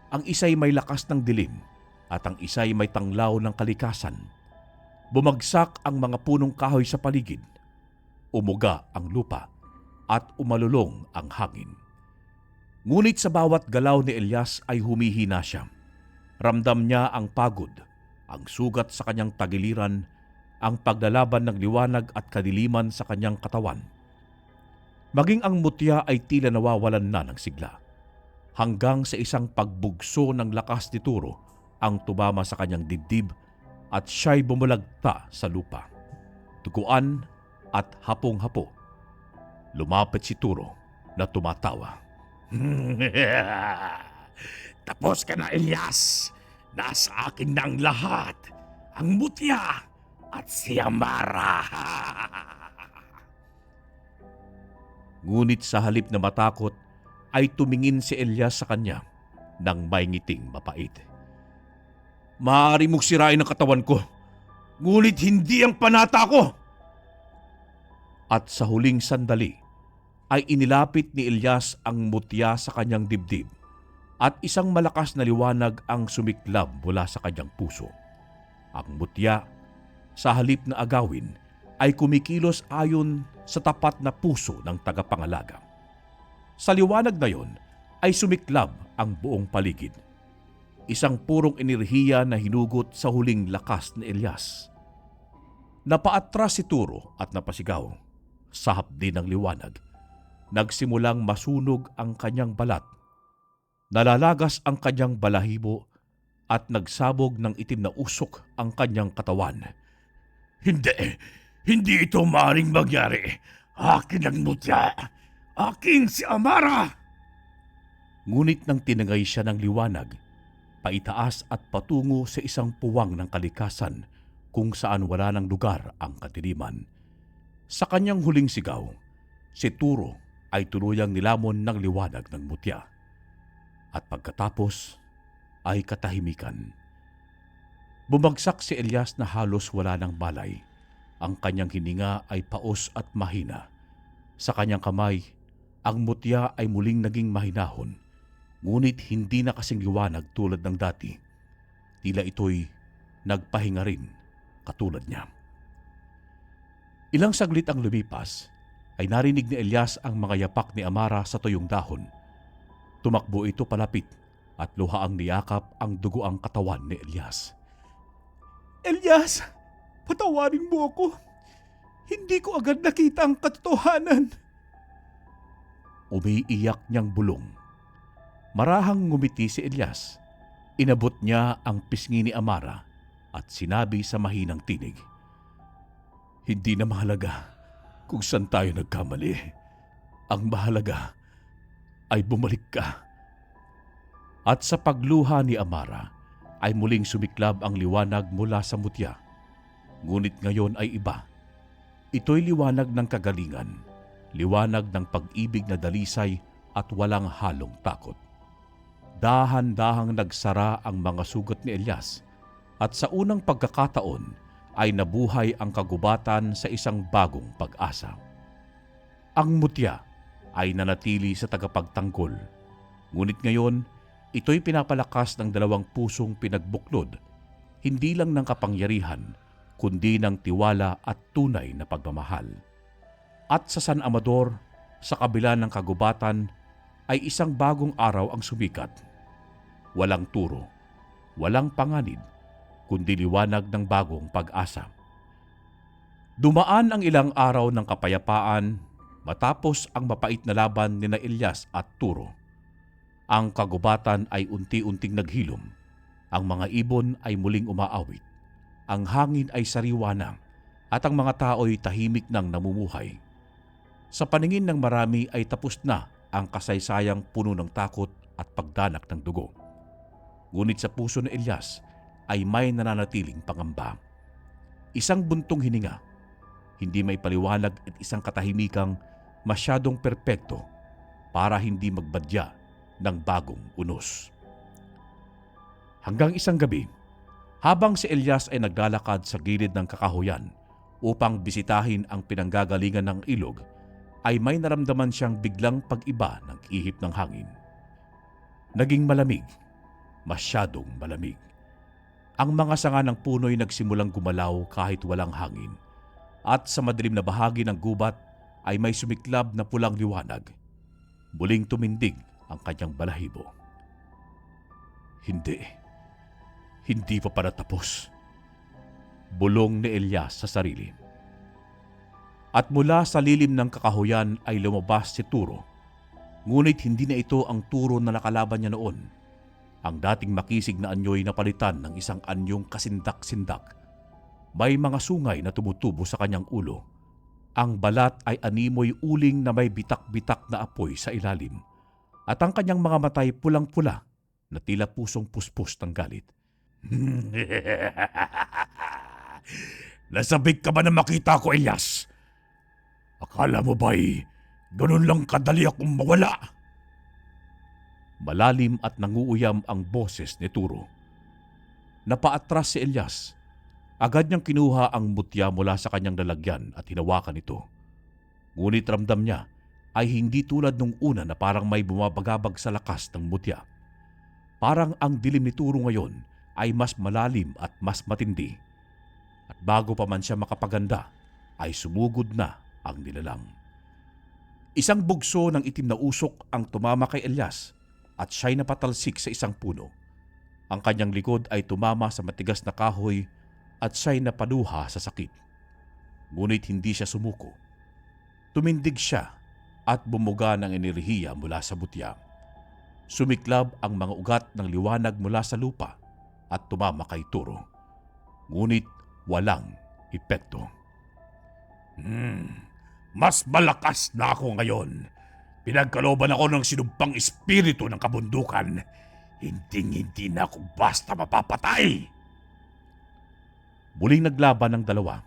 Ang isa'y may lakas ng dilim at ang isa'y may tanglaw ng kalikasan. Bumagsak ang mga punong kahoy sa paligid. Umuga ang lupa at umalulong ang hangin. Ngunit sa bawat galaw ni Elias ay humihina siya. Ramdam niya ang pagod, ang sugat sa kanyang tagiliran, ang paglalaban ng liwanag at kadiliman sa kanyang katawan. Maging ang mutya ay tila nawawalan na ng sigla. Hanggang sa isang pagbugso ng lakas ni Turo ang tumama sa kanyang dibdib at siya'y bumulagta sa lupa. Tuguan at hapong-hapo. Lumapit si Turo na tumatawa. Tapos ka na, Elias. Nasa akin na ang lahat. Ang mutya at si Amara. Ngunit sa halip na matakot, ay tumingin si Elias sa kanya ng may ngiting mapait. Maaari mong sirain ang katawan ko, ngunit hindi ang panata ko. At sa huling sandali, ay inilapit ni Elias ang mutya sa kanyang dibdib at isang malakas na liwanag ang sumiklab mula sa kanyang puso. Ang mutya, sa halip na agawin, ay kumikilos ayon sa tapat na puso ng tagapangalaga. Sa liwanag na yon ay sumiklab ang buong paligid. Isang purong enerhiya na hinugot sa huling lakas ni Elias. Napaatras si Turo at napasigaw. Sa hapdi ng liwanag, nagsimulang masunog ang kanyang balat. Nalalagas ang kanyang balahibo at nagsabog ng itim na usok ang kanyang katawan. Hindi! Hindi ito maaaring mangyari! Akin ang mutya! Akin si Amara! Ngunit nang tinangay siya ng liwanag, paitaas at patungo sa isang puwang ng kalikasan kung saan wala ng lugar ang kadiliman. Sa kanyang huling sigaw, si Turo ay tuluyang nilamon ng liwanag ng mutya. At pagkatapos ay katahimikan. Bumagsak si Elias na halos wala ng malay. Ang kanyang hininga ay paos at mahina. Sa kanyang kamay, ang mutya ay muling naging mahinahon, ngunit hindi na kasing liwanag tulad ng dati. Tila ito'y nagpahinga rin katulad niya. Ilang saglit ang lumipas, ay narinig ni Elias ang mga yapak ni Amara sa tuyong dahon. Tumakbo ito palapit at luhaang niyakap ang dugoang katawan ni Elias. Elias, patawarin mo ako. Hindi ko agad nakita ang katotohanan. Umiiyak niyang bulong. Marahang ngumiti si Elias. Inabot niya ang pisngi ni Amara at sinabi sa mahinang tinig, "Hindi na mahalaga kung saan tayo nagkamali. Ang mahalaga ay bumalik ka." At sa pagluha ni Amara ay muling sumiklab ang liwanag mula sa mutya. Ngunit ngayon ay iba. Ito'y liwanag ng kagalingan, liwanag ng pag-ibig na dalisay at walang halong takot. Dahan-dahang nagsara ang mga sugat ni Elias at sa unang pagkakataon ay nabuhay ang kagubatan sa isang bagong pag-asa. Ang mutya ay nanatili sa tagapagtanggol, ngunit ngayon ito'y pinapalakas ng dalawang pusong pinagbuklod, hindi lang ng kapangyarihan, kundi ng tiwala at tunay na pagmamahal. At sa San Amador, sa kabila ng kagubatan, ay isang bagong araw ang sumikat. Walang turo, walang panganib, kundi liwanag ng bagong pag-asa. Dumaan ang ilang araw ng kapayapaan matapos ang mapait na laban ni Elias at Turo. Ang kagubatan ay unti-unting naghilom. Ang mga ibon ay muling umaawit. Ang hangin ay sariwa na at ang mga tao'y tahimik nang namumuhay. Sa paningin ng marami ay tapos na ang kasaysayang puno ng takot at pagdanak ng dugo. Ngunit sa puso ni Elias ay may nananatiling pangamba. Isang buntong hininga, hindi may paliwanag at isang katahimikang masyadong perpekto para hindi magbadya ng bagong unos. Hanggang isang gabi, habang si Elias ay naglalakad sa gilid ng kakahuyan upang bisitahin ang pinanggagalingan ng ilog, ay may naramdaman siyang biglang pag-iba ng ihip ng hangin. Naging malamig, masyadong malamig. Ang mga sanga ng puno'y nagsimulang gumalaw kahit walang hangin, at sa madilim na bahagi ng gubat ay may sumiklab na pulang liwanag. Muling tumindig ang kanyang balahibo. Hindi pa pala tapos. Bulong ni Elias sa sarili. At mula sa lilim ng kakahuyan ay lumabas si Turo. Ngunit hindi na ito ang Turo na nakalaban niya noon. Ang dating makisig na anyo'y napalitan ng isang anyong kasindak-sindak. May mga sungay na tumutubo sa kanyang ulo. Ang balat ay animoy uling na may bitak-bitak na apoy sa ilalim. At ang kanyang mga matay pulang-pula na tila pusong puspos ng galit. Nasabik ka ba na makita ko, Elias? Akala mo ba'y ganun lang kadali akong mawala? Malalim at nanguuyam ang boses ni Turo. Napaatras si Elias. Agad niyang kinuha ang mutya mula sa kanyang lalagyan at hinawakan ito. Ngunit ramdam niya ay hindi tulad nung una na parang may bumabagabag sa lakas ng mutya. Parang ang dilim ni Turo ngayon ay mas malalim at mas matindi. At bago pa man siya makapaganda, ay sumugod na ang nilalang. Isang bugso ng itim na usok ang tumama kay Elias at siya'y napatalsik sa isang puno. Ang kanyang likod ay tumama sa matigas na kahoy at siya'y napaluha sa sakit. Ngunit hindi siya sumuko. Tumindig siya at bumuga ng enerhiya mula sa butya. Sumiklab ang mga ugat ng liwanag mula sa lupa at tumama kay Turo. Ngunit walang epekto. Mas malakas na ako ngayon. Pinagkalooban ako ng sinumpang espiritu ng kabundukan. Hindi na ako basta mapapatay. Muling naglaban ang dalawa.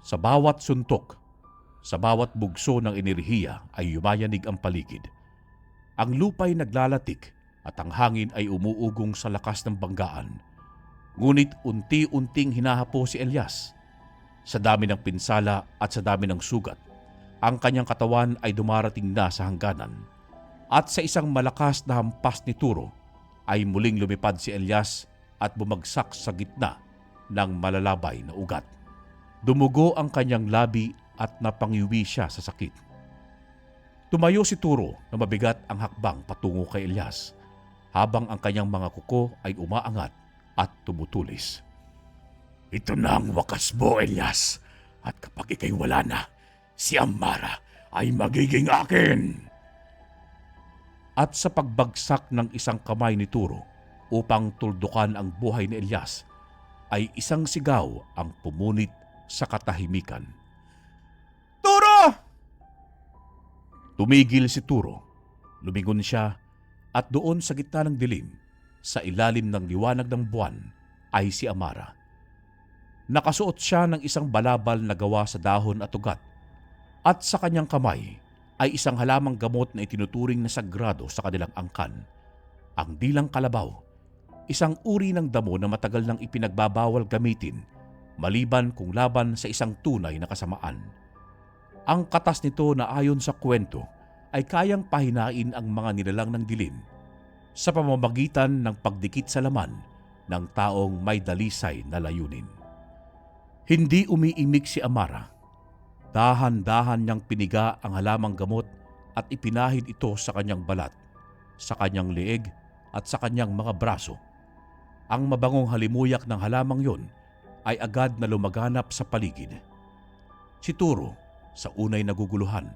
Sa bawat suntok, sa bawat bugso ng enerhiya ay yumayanig ang paligid. Ang lupa'y naglalatik at ang hangin ay umuugong sa lakas ng banggaan. Ngunit unti-unting hinahapo si Elias. Sa dami ng pinsala at sa dami ng sugat, ang kanyang katawan ay dumarating na sa hangganan. At sa isang malakas na hampas ni Turo, ay muling lumipad si Elias at bumagsak sa gitna ng malalabay na ugat. Dumugo ang kanyang labi at napangiwi siya sa sakit. Tumayo si Turo na mabigat ang hakbang patungo kay Elias, habang ang kanyang mga kuko ay umaangat at tumutulis. Ito na ang wakas mo, Elias. At kapag ikay wala na, si Amara ay magiging akin. At sa pagbagsak ng isang kamay ni Turo upang tuldukan ang buhay ni Elias, ay isang sigaw ang pumunit sa katahimikan. Turo! Tumigil si Turo. Lumingon siya at doon sa gitna ng dilim, sa ilalim ng liwanag ng buwan, ay si Amara. Nakasuot siya ng isang balabal na gawa sa dahon at ugat, at sa kanyang kamay ay isang halamang gamot na itinuturing na sagrado sa kanilang angkan. Ang dilang kalabaw, isang uri ng damo na matagal nang ipinagbabawal gamitin, maliban kung laban sa isang tunay na kasamaan. Ang katas nito na ayon sa kwento ay kayang pahinain ang mga nilalang ng dilim sa pamamagitan ng pagdikit sa laman ng taong may dalisay na layunin. Hindi umiimik si Amara. Dahan-dahan niyang piniga ang halamang gamot at ipinahid ito sa kanyang balat, sa kanyang leeg at sa kanyang mga braso. Ang mabangong halimuyak ng halamang yon ay agad na lumaganap sa paligid. Si Turo sa unay naguguluhan,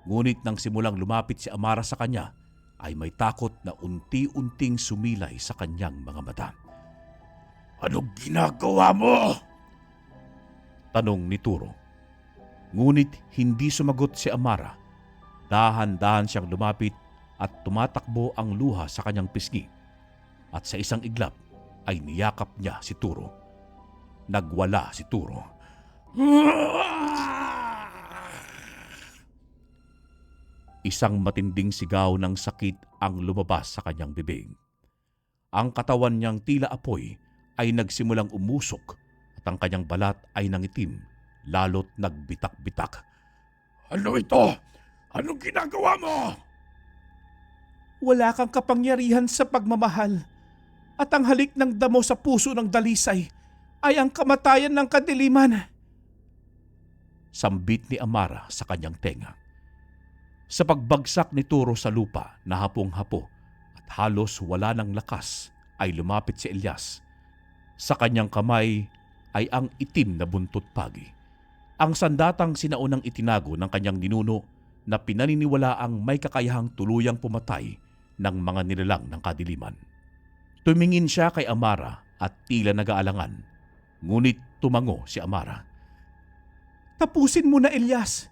ngunit nang simulang lumapit si Amara sa kanya, ay may takot na unti-unting sumilay sa kanyang mga mata. Anong ginagawa mo? Tanong ni Turo. Ngunit hindi sumagot si Amara. Dahan-dahan siyang lumapit at tumatakbo ang luha sa kanyang pisngi. At sa isang iglap ay niyakap niya si Turo. Nagwala si Turo. Isang matinding sigaw ng sakit ang lumabas sa kanyang bibig. Ang katawan niyang tila apoy ay nagsimulang umusok at ang kanyang balat ay nangitim, lalo't nagbitak-bitak. Ano ito? Anong ginagawa mo? Wala kang kapangyarihan sa pagmamahal, at ang halik ng damo sa puso ng dalisay ay ang kamatayan ng kadiliman. Sambit ni Amara sa kanyang tenga. Sa pagbagsak ni Turo sa lupa na hapong-hapo at halos wala ng lakas, ay lumapit si Elias. Sa kanyang kamay ay ang itim na buntot pagi. Ang sandatang sinaunang itinago ng kanyang ninuno na pinaniniwalaang may kakayahang tuluyang pumatay ng mga nilalang ng kadiliman. Tumingin siya kay Amara at tila nag-aalangan. Ngunit tumango si Amara. Tapusin mo na, Elias.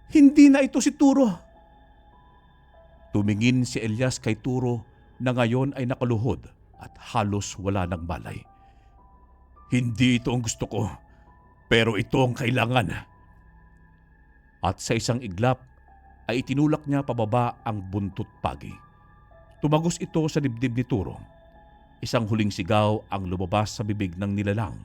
Hindi na ito si Turo. Tumingin si Elias kay Turo na ngayon ay nakaluhod at halos wala ng malay. Hindi ito ang gusto ko, pero ito ang kailangan. At sa isang iglap ay itinulak niya pababa ang buntot pagi. Tumagos ito sa dibdib ni Turo. Isang huling sigaw ang lumabas sa bibig ng nilalang.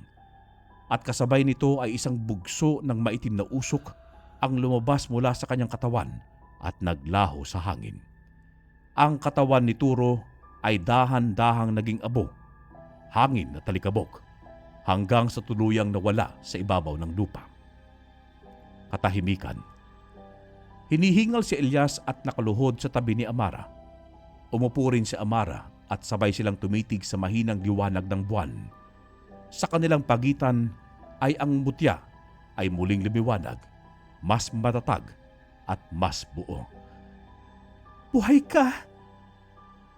At kasabay nito ay isang bugso ng maitim na usok ang lumabas mula sa kanyang katawan at naglaho sa hangin. Ang katawan ni Turo ay dahan-dahang naging abo, hangin na talikabok, hanggang sa tuluyang nawala sa ibabaw ng lupa. Katahimikan. Hinihingal si Elias at nakaluhod sa tabi ni Amara. Umupo rin si Amara at sabay silang tumitig sa mahinang liwanag ng buwan. Sa kanilang pagitan ay ang mutya ay muling lumiwanag, mas matatag at mas buo. Buhay ka!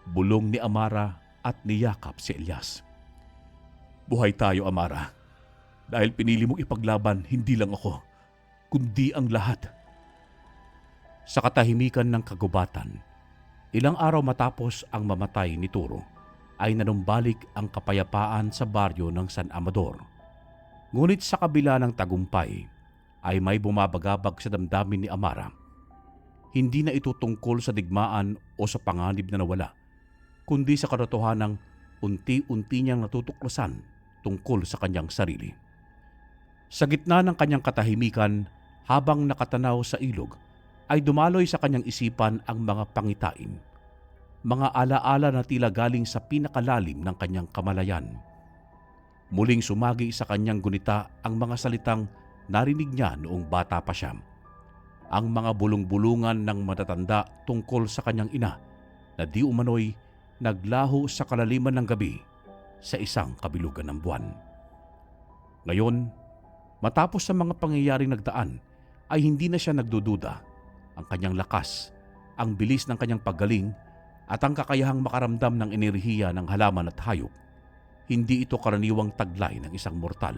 Bulong ni Amara at niyakap si Elias. Buhay tayo, Amara. Dahil pinili mong ipaglaban hindi lang ako, kundi ang lahat. Sa katahimikan ng kagubatan, ilang araw matapos ang mamatay ni Turo, ay nanumbalik ang kapayapaan sa baryo ng San Amador. Ngunit sa kabila ng tagumpay, ay may bumabagabag sa damdamin ni Amara. Hindi na ito tungkol sa digmaan o sa panganib na nawala, kundi sa katotohanang unti-unti niyang natutuklasan tungkol sa kanyang sarili. Sa gitna ng kanyang katahimikan, habang nakatanaw sa ilog, ay dumaloy sa kanyang isipan ang mga pangitain, mga alaala na tila galing sa pinakalalim ng kanyang kamalayan. Muling sumagi sa kanyang gunita ang mga salitang narinig niya noong bata pa siya. Ang mga bulong-bulungan ng matatanda tungkol sa kanyang ina na di umano'y naglaho sa kalaliman ng gabi sa isang kabilugan ng buwan. Ngayon, matapos sa mga pangyayaring nagdaan, ay hindi na siya nagdududa. Ang kanyang lakas, ang bilis ng kanyang paggaling at ang kakayahang makaramdam ng enerhiya ng halaman at hayop, hindi ito karaniwang taglay ng isang mortal.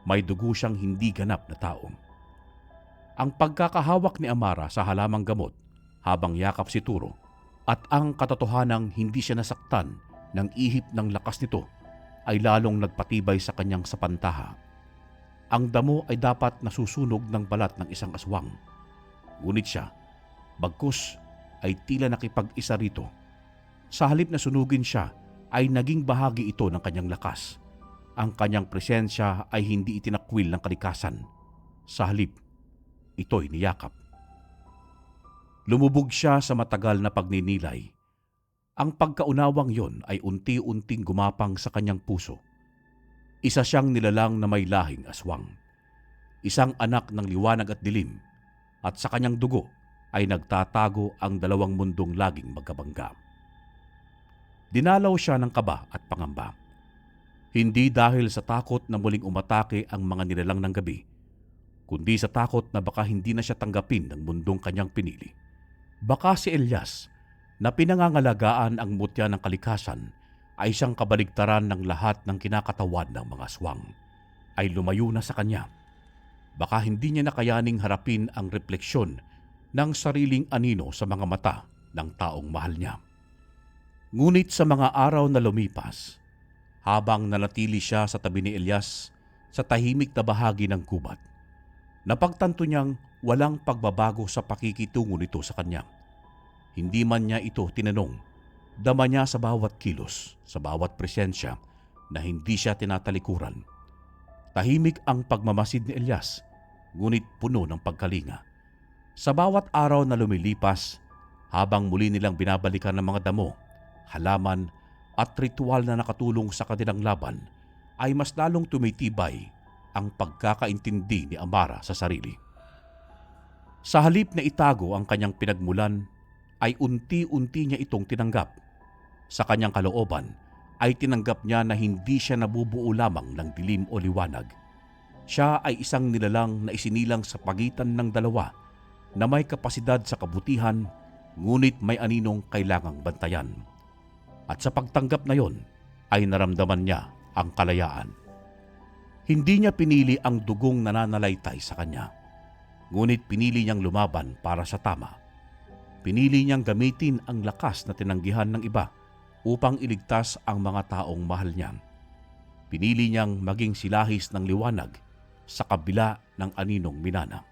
May dugo siyang hindi ganap na tao. Ang pagkakahawak ni Amara sa halamang gamot habang yakap si Turo at ang katotohanang hindi siya nasaktan ng ihip ng lakas nito ay lalong nagpatibay sa kanyang sapantaha. Ang damo ay dapat nasusunog ng balat ng isang aswang. Ngunit siya, bagkus, ay tila nakipag-isa rito. Sa halip na sunugin siya, ay naging bahagi ito ng kanyang lakas. Ang kanyang presensya ay hindi itinakwil ng kalikasan. Sa halip, ito'y niyakap. Lumubog siya sa matagal na pagninilay. Ang pagkaunawang yon ay unti-unting gumapang sa kanyang puso. Isa siyang nilalang na may lahing aswang. Isang anak ng liwanag at dilim, at sa kanyang dugo ay nagtatago ang dalawang mundong laging magkabangga. Dinalaw siya ng kaba at pangamba. Hindi dahil sa takot na muling umatake ang mga nilalang ng gabi, kundi sa takot na baka hindi na siya tanggapin ng mundong kanyang pinili. Baka si Elias, na pinangangalagaan ang mutya ng kalikasan, ay siyang kabaligtaran ng lahat ng kinakatawan ng mga aswang, ay lumayo na sa kanya. Baka hindi niya nakayaning harapin ang refleksyon ng sariling anino sa mga mata ng taong mahal niya. Ngunit sa mga araw na lumipas, habang nanatili siya sa tabi ni Elias sa tahimik na bahagi ng gubat, napagtanto niyang walang pagbabago sa pakikitungo nito sa kanya. Hindi man niya ito tinanong, dama niya sa bawat kilos, sa bawat presensya na hindi siya tinatalikuran. Tahimik ang pagmamasid ni Elias, ngunit puno ng pagkalinga. Sa bawat araw na lumilipas, habang muli nilang binabalikan ng mga damo, halaman at ritual na nakatulong sa kanilang laban, ay mas lalong tumitibay ang pagkakaintindi ni Amara sa sarili. Sa halip na itago ang kanyang pinagmulan, ay unti-unti niya itong tinanggap. Sa kanyang kalooban, ay tinanggap niya na hindi siya nabubuo lamang ng dilim o liwanag. Siya ay isang nilalang na isinilang sa pagitan ng dalawa na may kapasidad sa kabutihan, ngunit may aninong kailangang bantayan. At sa pagtanggap na yon, ay naramdaman niya ang kalayaan. Hindi niya pinili ang dugong nananalaytay sa kanya, ngunit pinili niyang lumaban para sa tama. Pinili niyang gamitin ang lakas na tinanggihan ng iba upang iligtas ang mga taong mahal niya. Pinili niyang maging silahis ng liwanag sa kabila ng aninong minana.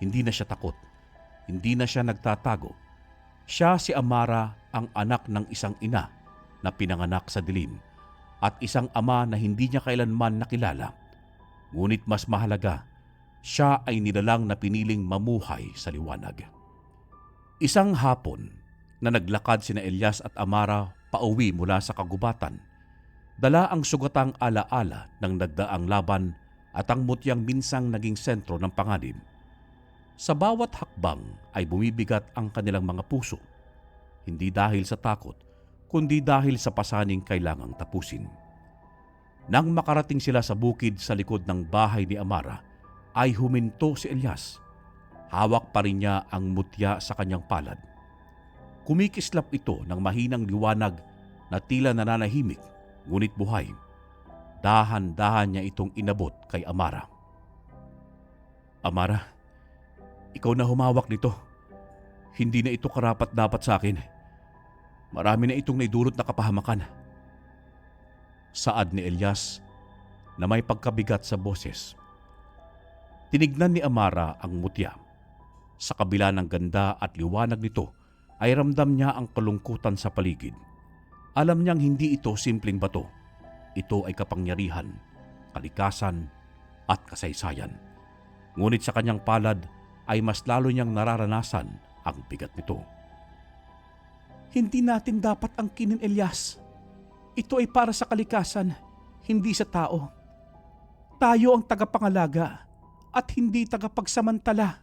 Hindi na siya takot. Hindi na siya nagtatago. Siya si Amara, ang anak ng isang ina na pinanganak sa dilim at isang ama na hindi niya kailanman nakilala. Ngunit mas mahalaga, siya ay nilalang na piniling mamuhay sa liwanag. Isang hapon na naglakad sina Elias at Amara pauwi mula sa kagubatan, dala ang sugatang alaala ng nagdaang laban at ang mutyang minsang naging sentro ng panganib. Sa bawat hakbang ay bumibigat ang kanilang mga puso, hindi dahil sa takot, kundi dahil sa pasaning kailangang tapusin. Nang makarating sila sa bukid sa likod ng bahay ni Amara, ay huminto si Elias. Hawak pa rin niya ang mutya sa kanyang palad. Kumikislap ito ng mahinang liwanag na tila nananahimik ngunit buhay. Dahan-dahan niya itong inabot kay Amara. Amara, ikaw na humawak nito. Hindi na ito karapat-dapat sa akin. Marami na itong naidulot na kapahamakan. Saad ni Elias na may pagkabigat sa boses. Tinignan ni Amara ang mutya. Sa kabila ng ganda at liwanag nito ay ramdam niya ang kalungkutan sa paligid. Alam niyang hindi ito simpleng bato. Ito ay kapangyarihan, kalikasan at kasaysayan. Ngunit sa kanyang palad ay mas lalo niyang nararanasan ang bigat nito. Hindi natin dapat angkinin, Elias. Ito ay para sa kalikasan, hindi sa tao. Tayo ang tagapangalaga at hindi tagapagsamantala.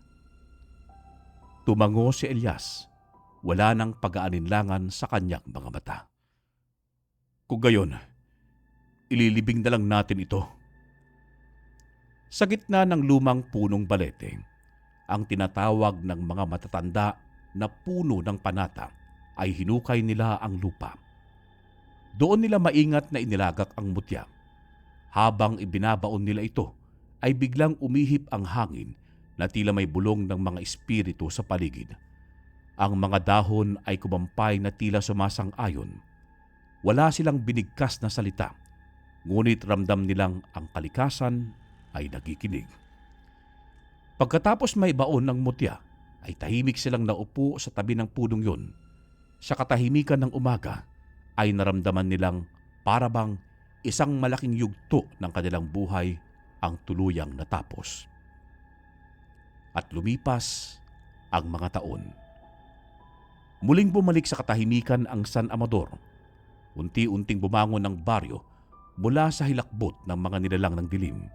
Tumango si Elias. Wala nang pag-aalinlangan sa kanyang mga mata. Kung gayon, ililibing na lang natin ito. Sa gitna ng lumang punong balete, ang tinatawag ng mga matatanda na puno ng panata ay hinukay nila ang lupa. Doon nila maingat na inilagak ang mutya. Habang ibinabaon nila ito, ay biglang umihip ang hangin na tila may bulong ng mga espiritu sa paligid. Ang mga dahon ay kumampay na tila sumasang-ayon. Wala silang binigkas na salita, ngunit ramdam nilang ang kalikasan ay nagikinig. Pagkatapos may baon ng mutya, ay tahimik silang naupo sa tabi ng punong yun. Sa katahimikan ng umaga, ay naramdaman nilang parabang isang malaking yugto ng kanilang buhay ang tuluyang natapos. At lumipas ang mga taon. Muling bumalik sa katahimikan ang San Amador. Unti-unting bumangon ang baryo mula sa hilakbot ng mga nilalang ng dilim.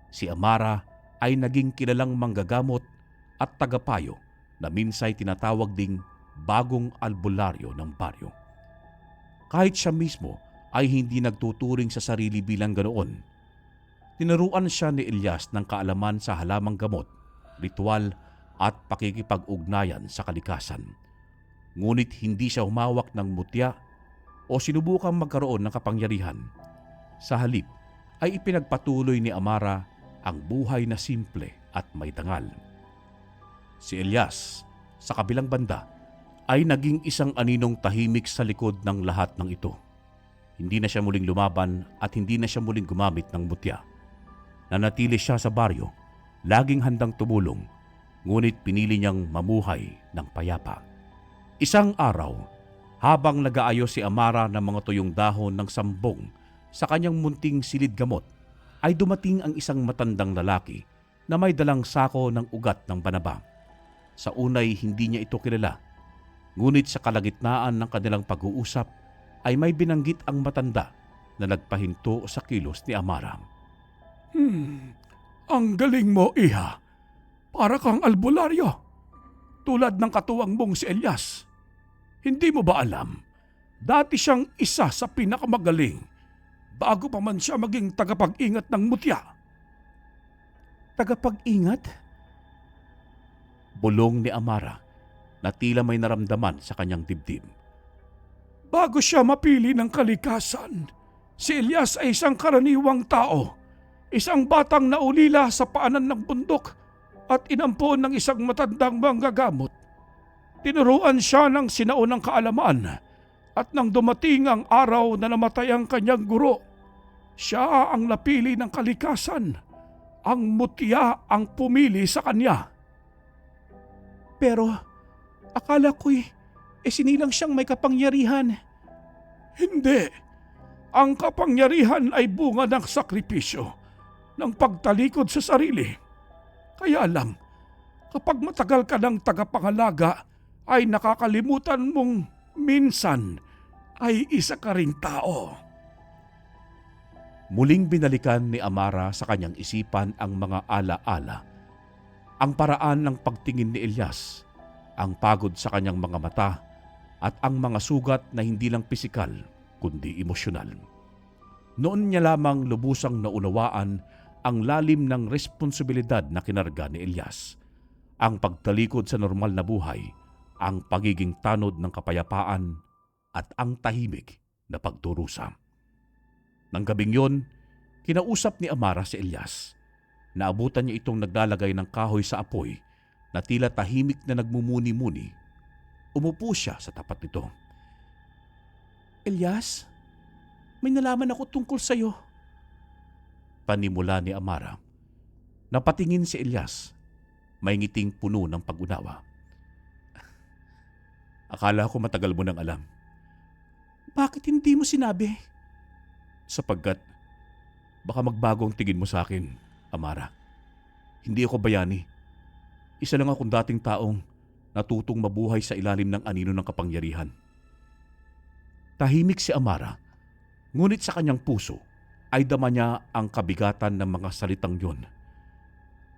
Si Amara ay naging kilalang manggagamot at tagapayo na minsay tinatawag ding bagong albularyo ng baryo. Kahit siya mismo ay hindi nagtuturing sa sarili bilang ganoon. Tinuruan siya ni Elias ng kaalaman sa halamang gamot, ritual at pakikipag-ugnayan sa kalikasan. Ngunit hindi siya humawak ng mutya o sinubukang magkaroon ng kapangyarihan. Sa halip ay ipinagpatuloy ni Amara ang buhay na simple at may dangal. Si Elias, sa kabilang banda, ay naging isang aninong tahimik sa likod ng lahat ng ito. Hindi na siya muling lumaban at hindi na siya muling gumamit ng mutya. Nanatili siya sa baryo, laging handang tumulong, ngunit pinili niyang mamuhay ng payapa. Isang araw, habang nag-aayos si Amara ng mga tuyong dahon ng sambong sa kanyang munting silid gamot, ay dumating ang isang matandang lalaki na may dalang sako ng ugat ng banaba. Sa unay hindi niya ito kilala, ngunit sa kalagitnaan ng kanilang pag-uusap ay may binanggit ang matanda na nagpahinto sa kilos ni Amara. Ang galing mo, Iha. Para kang albularyo. Tulad ng katuwang mong si Elias. Hindi mo ba alam? Dati siyang isa sa pinakamagaling bago pa man siya maging tagapag-ingat ng mutya. Tagapag-ingat? Bulong ni Amara na tila may naramdaman sa kanyang dibdib. Bago siya mapili ng kalikasan, si Elias ay isang karaniwang tao. Isang batang naulila sa paanan ng bundok at inampon ng isang matandang manggagamot. Tinuruan siya ng sinaunang kaalaman at nang dumating ang araw na namatay ang kanyang guro, siya ang napili ng kalikasan. Ang mutya ang pumili sa kanya. Pero akala ko'y sinilang siyang may kapangyarihan. Hindi. Ang kapangyarihan ay bunga ng sakripisyo, ng pagtalikod sa sarili. Kaya lang, kapag matagal ka ng tagapangalaga, ay nakakalimutan mong minsan ay isa ka ring tao. Muling binalikan ni Amara sa kanyang isipan ang mga ala-ala. Ang paraan ng pagtingin ni Elias, ang pagod sa kanyang mga mata, at ang mga sugat na hindi lang pisikal kundi emosyonal. Noon niya lamang lubusang naunawaan ang lalim ng responsibilidad na kinarga ni Elias. Ang pagtalikod sa normal na buhay ang pagiging tanod ng kapayapaan at ang tahimik na pagdurusa. Nang gabing yon, kinausap ni Amara si Elias. Naabutan niya itong naglalagay ng kahoy sa apoy na tila tahimik na nagmumuni-muni. Umupo siya sa tapat nito. Elias, may nalaman ako tungkol sa'yo. Panimula ni Amara. Napatingin si Elias. May ngiting puno ng pag-unawa. Akala ko matagal mo nang alam. Bakit hindi mo sinabi? Sapagkat baka magbago ang tingin mo sa akin, Amara. Hindi ako bayani. Isa lang akong dating taong natutong mabuhay sa ilalim ng anino ng kapangyarihan. Tahimik si Amara, ngunit sa kanyang puso ay dama niya ang kabigatan ng mga salitang yon.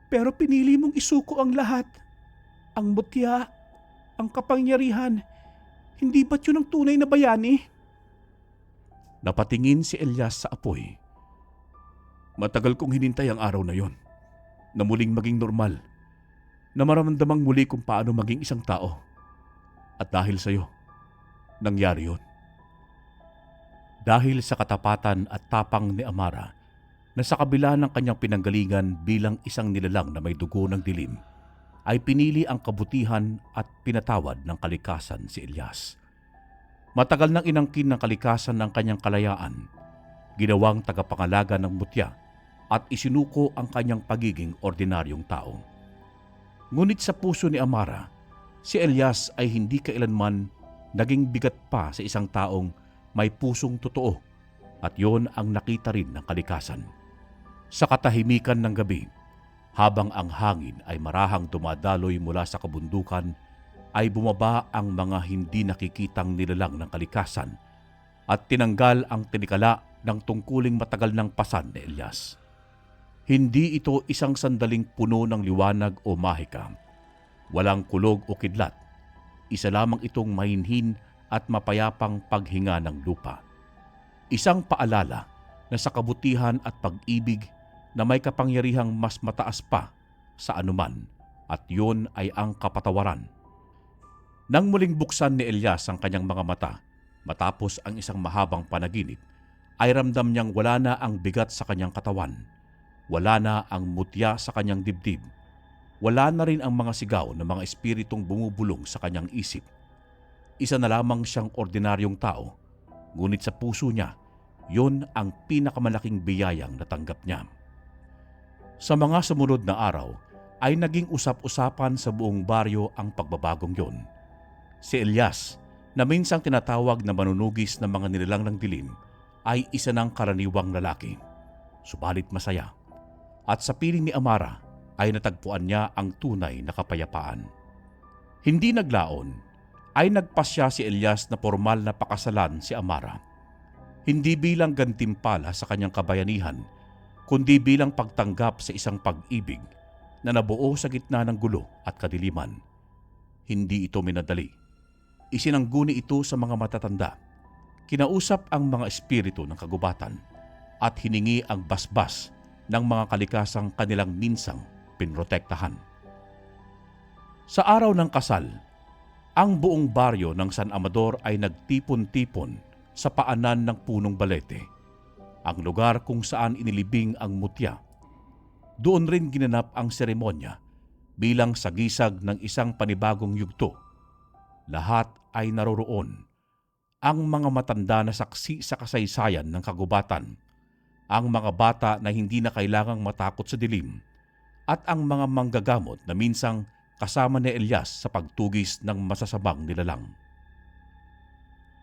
Pero pinili mong isuko ang lahat. Ang mutya, ang kapangyarihan. Hindi ba't yun ang tunay na bayani? Napatingin si Elias sa apoy. Matagal kong hinintay ang araw na yon, na muling maging normal, na maramdamang muli kung paano maging isang tao. At dahil sa iyo, nangyari yon. Dahil sa katapatan at tapang ni Amara, na sa kabila ng kanyang pinanggalingan bilang isang nilalang na may dugo ng dilim, ay pinili ang kabutihan at pinatawad ng kalikasan si Elias. Matagal nang inangkin ng kalikasan ng kanyang kalayaan, ginawang tagapangalaga ng mutya at isinuko ang kanyang pagiging ordinaryong tao. Ngunit sa puso ni Amara, si Elias ay hindi kailanman naging bigat pa sa isang taong may pusong totoo, at yon ang nakita rin ng kalikasan. Sa katahimikan ng gabi, habang ang hangin ay marahang dumadaloy mula sa kabundukan, ay bumaba ang mga hindi nakikitang nilalang ng kalikasan at tinanggal ang tinikala ng tungkuling matagal ng pasan ni Elias. Hindi ito isang sandaling puno ng liwanag o mahika. Walang kulog o kidlat. Isa lamang itong mahinhin at mapayapang paghinga ng lupa. Isang paalala na sa kabutihan at pag-ibig na may kapangyarihang mas mataas pa sa anuman, at yun ay ang kapatawaran. Nang muling buksan ni Elias ang kanyang mga mata matapos ang isang mahabang panaginip, ay ramdam niyang wala na ang bigat sa kanyang katawan, wala na ang mutya sa kanyang dibdib, wala na rin ang mga sigaw ng mga espiritong bumubulong sa kanyang isip. Isa na lamang siyang ordinaryong tao, ngunit sa puso niya, yon ang pinakamalaking biyayang natanggap niya. Sa mga sumunod na araw, ay naging usap-usapan sa buong baryo ang pagbabagong yon. Si Elias, na minsang tinatawag na manunugis ng mga nilalang ng dilim, ay isa ng karaniwang lalaki, subalit masaya. At sa piling ni Amara, ay natagpuan niya ang tunay na kapayapaan. Hindi naglaon, ay nagpasya si Elias na formal na pakasalan si Amara. Hindi bilang gantimpala sa kanyang kabayanihan, kundi bilang pagtanggap sa isang pag-ibig na nabuo sa gitna ng gulo at kadiliman. Hindi ito minadali. Isinangguni ito sa mga matatanda. Kinausap ang mga espiritu ng kagubatan at hiningi ang basbas ng mga kalikasang kanilang minsang pinrotektahan. Sa araw ng kasal, ang buong baryo ng San Amador ay nagtipon-tipon sa paanan ng punong balete, ang lugar kung saan inilibing ang mutya. Doon rin ginanap ang seremonya bilang sagisag ng isang panibagong yugto. Lahat ay naroroon. Ang mga matanda na saksi sa kasaysayan ng kagubatan, ang mga bata na hindi na kailangang matakot sa dilim, at ang mga manggagamot na minsang kasama ni Elias sa pagtugis ng masasamang nilalang.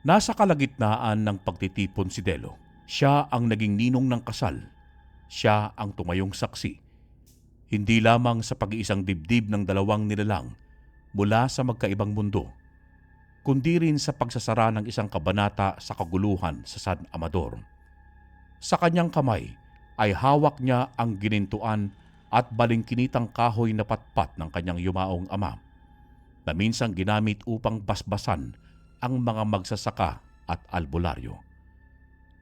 Nasa kalagitnaan ng pagtitipon si Delo. Siya ang naging ninong ng kasal. Siya ang tumayong saksi. Hindi lamang sa pag-iisang dibdib ng dalawang nilalang mula sa magkaibang mundo, kundi rin sa pagsasara ng isang kabanata sa kaguluhan sa San Amador. Sa kanyang kamay ay hawak niya ang ginintuan at balingkinitang kahoy na patpat ng kanyang yumaong ama, na minsang ginamit upang basbasan ang mga magsasaka at albularyo.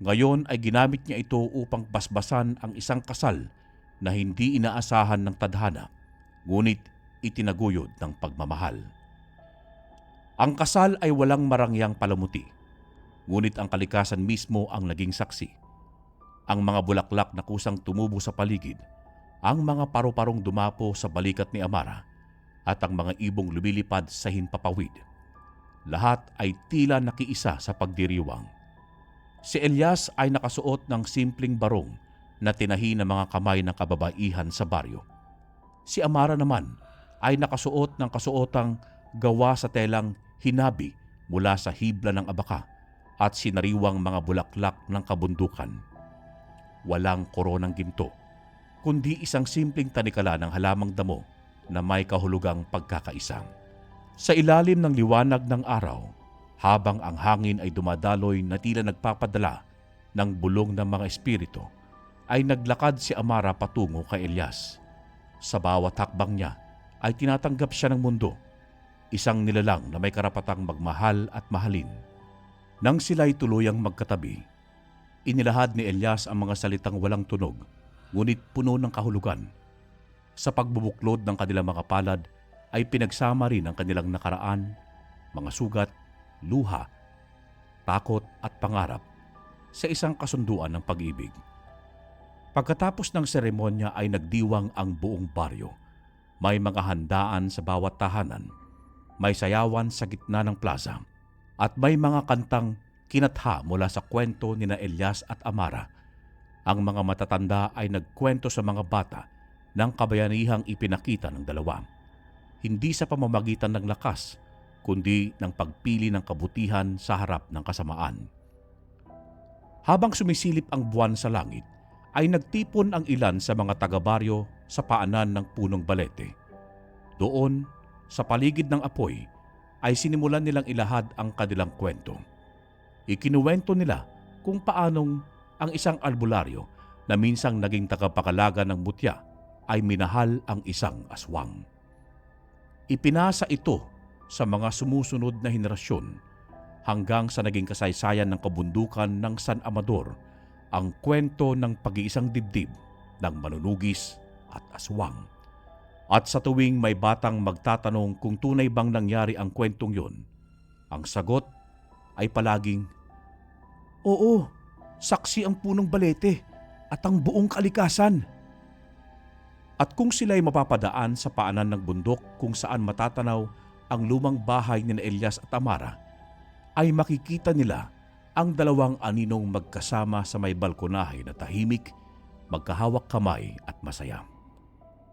Ngayon ay ginamit niya ito upang basbasan ang isang kasal na hindi inaasahan ng tadhana, ngunit itinaguyod ng pagmamahal. Ang kasal ay walang marangyang palamuti, ngunit ang kalikasan mismo ang naging saksi. Ang mga bulaklak na kusang tumubo sa paligid, ang mga paru-parong dumapo sa balikat ni Amara, at ang mga ibong lumilipad sa himpapawid. Lahat ay tila nakiisa sa pagdiriwang. Si Elias ay nakasuot ng simpleng barong na tinahi ng mga kamay ng kababaihan sa baryo. Si Amara naman ay nakasuot ng kasuotang gawa sa telang hinabi mula sa hibla ng abaka at sinariwang mga bulaklak ng kabundukan. Walang koronang ginto, kundi isang simpleng tanikala ng halamang damo na may kahulugang pagkakaisa. Sa ilalim ng liwanag ng araw, habang ang hangin ay dumadaloy na tila nagpapadala ng bulong ng mga espiritu, ay naglakad si Amara patungo kay Elias. Sa bawat hakbang niya ay tinatanggap siya ng mundo, isang nilalang na may karapatang magmahal at mahalin. Nang sila'y tuluyang magkatabi, inilahad ni Elias ang mga salitang walang tunog, ngunit puno ng kahulugan. Sa pagbubuklod ng kanilang mga palad ay pinagsama rin ang kanilang nakaraan, mga sugat, luha, takot at pangarap sa isang kasunduan ng pag-ibig. Pagkatapos ng seremonya ay nagdiwang ang buong baryo. May mga handaan sa bawat tahanan, may sayawan sa gitna ng plaza, at may mga kantang kinatha mula sa kwento ni na Elias at Amara. Ang mga matatanda ay nagkwento sa mga bata ng kabayanihang ipinakita ng dalawa. Hindi sa pamamagitan ng lakas, kundi ng pagpili ng kabutihan sa harap ng kasamaan. Habang sumisilip ang buwan sa langit, ay nagtipon ang ilan sa mga taga-baryo sa paanan ng punong balete. Doon, sa paligid ng apoy, ay sinimulan nilang ilahad ang kanilang kwento. Ikinuwento nila kung paanong ang isang albularyo na minsang naging tagapakalaga ng mutya ay minahal ang isang aswang. Ipinasa ito sa mga sumusunod na henerasyon hanggang sa naging kasaysayan ng kabundukan ng San Amador ang kwento ng pag-iisang dibdib ng manunugis at aswang. At sa tuwing may batang magtatanong kung tunay bang nangyari ang kwentong yun, ang sagot ay palaging, "Oo, saksi ang punong balete at ang buong kalikasan." At kung sila'y mapapadaan sa paanan ng bundok kung saan matatanaw ang lumang bahay ni Elias at Amara, ay makikita nila ang dalawang aninong magkasama sa may balkonahe na tahimik, magkahawak kamay at masaya.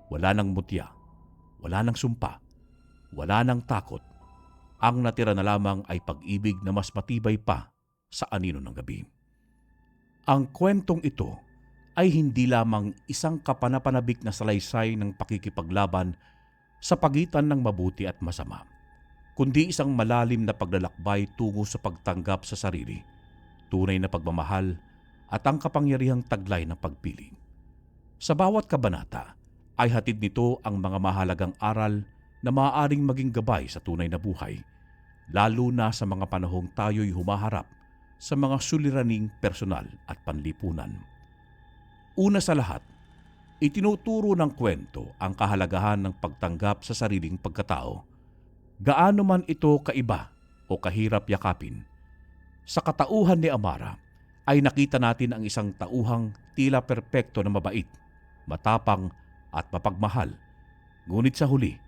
Wala nang mutya, wala nang sumpa, wala nang takot. Ang natira na lamang ay pag-ibig na mas matibay pa sa anino ng gabi. Ang kwentong ito ay hindi lamang isang kapanapanabik na salaysay ng pakikipaglaban sa pagitan ng mabuti at masama, kundi isang malalim na paglalakbay tungo sa pagtanggap sa sarili, tunay na pagmamahal at ang kapangyarihang taglay ng pagpili. Sa bawat kabanata ay hatid nito ang mga mahalagang aral na maaaring maging gabay sa tunay na buhay, lalo na sa mga panahong tayo'y humaharap sa mga suliraning personal at panlipunan. Una sa lahat, itinuturo ng kwento ang kahalagahan ng pagtanggap sa sariling pagkatao. Gaano man ito kaiba o kahirap yakapin, sa katauhan ni Amara ay nakita natin ang isang tauhang tila perpekto na mabait, matapang at mapagmahal, ngunit sa huli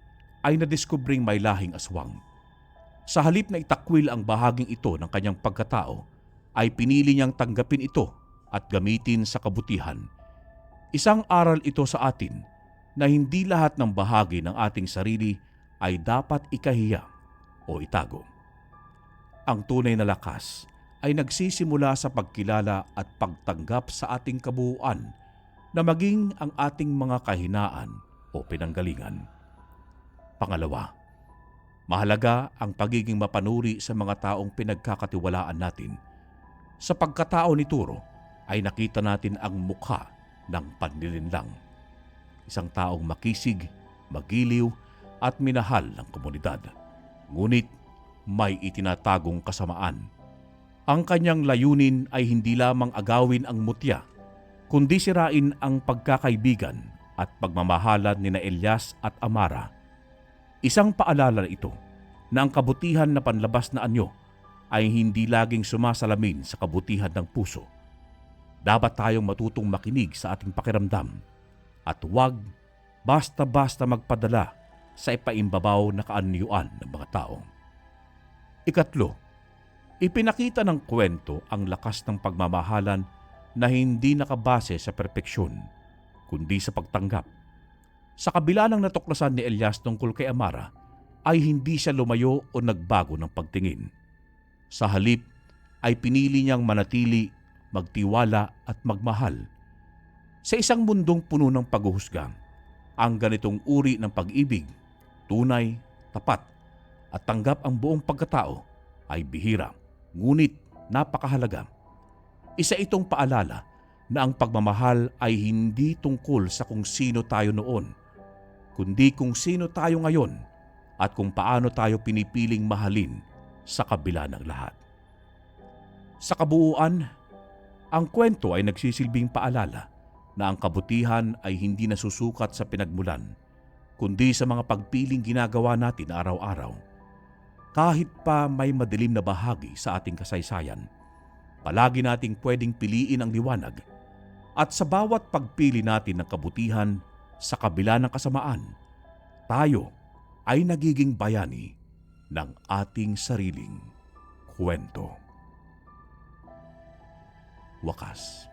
ay nadiskubring may lahing aswang. Sa halip na itakwil ang bahaging ito ng kanyang pagkatao, ay pinili niyang tanggapin ito at gamitin sa kabutihan. Isang aral ito sa atin na hindi lahat ng bahagi ng ating sarili ay dapat ikahiya o itago. Ang tunay na lakas ay nagsisimula sa pagkilala at pagtanggap sa ating kabuuan na maging ang ating mga kahinaan o pinanggalingan. Pangalawa, mahalaga ang pagiging mapanuri sa mga taong pinagkakatiwalaan natin. Sa pagkatao ni Turo ay nakita natin ang mukha ng panlilinlang. Isang taong makisig, magiliw at minahal ng komunidad. Ngunit may itinatagong kasamaan. Ang kanyang layunin ay hindi lamang agawin ang mutya, kundi sirain ang pagkakaibigan at pagmamahalan ni na Elias at Amara. Isang paalala ito na ang kabutihan na panlabas na anyo ay hindi laging sumasalamin sa kabutihan ng puso. Dapat tayong matutong makinig sa ating pakiramdam at huwag basta-basta magpadala sa ipaimbabaw na kaanyuan ng mga tao. Ikatlo, ipinakita ng kwento ang lakas ng pagmamahalan na hindi nakabase sa perpeksyon, kundi sa pagtanggap. Sa kabila ng natuklasan ni Elias tungkol kay Amara, ay hindi siya lumayo o nagbago ng pagtingin. Sa halip ay pinili niyang manatili, magtiwala at magmahal. Sa isang mundong puno ng paghuhusga, ang ganitong uri ng pag-ibig, tunay, tapat at tanggap ang buong pagkatao ay bihira, ngunit napakahalaga. Isa itong paalala na ang pagmamahal ay hindi tungkol sa kung sino tayo noon, kundi kung sino tayo ngayon at kung paano tayo pinipiling mahalin sa kabila ng lahat. Sa kabuuan, ang kwento ay nagsisilbing paalala na ang kabutihan ay hindi nasusukat sa pinagmulan, kundi sa mga pagpiling ginagawa natin araw-araw. Kahit pa may madilim na bahagi sa ating kasaysayan, palagi nating pwedeng piliin ang liwanag at sa bawat pagpili natin ng kabutihan sa kabila ng kasamaan, tayo ay nagiging bayani ng ating sariling kwento. Wakas.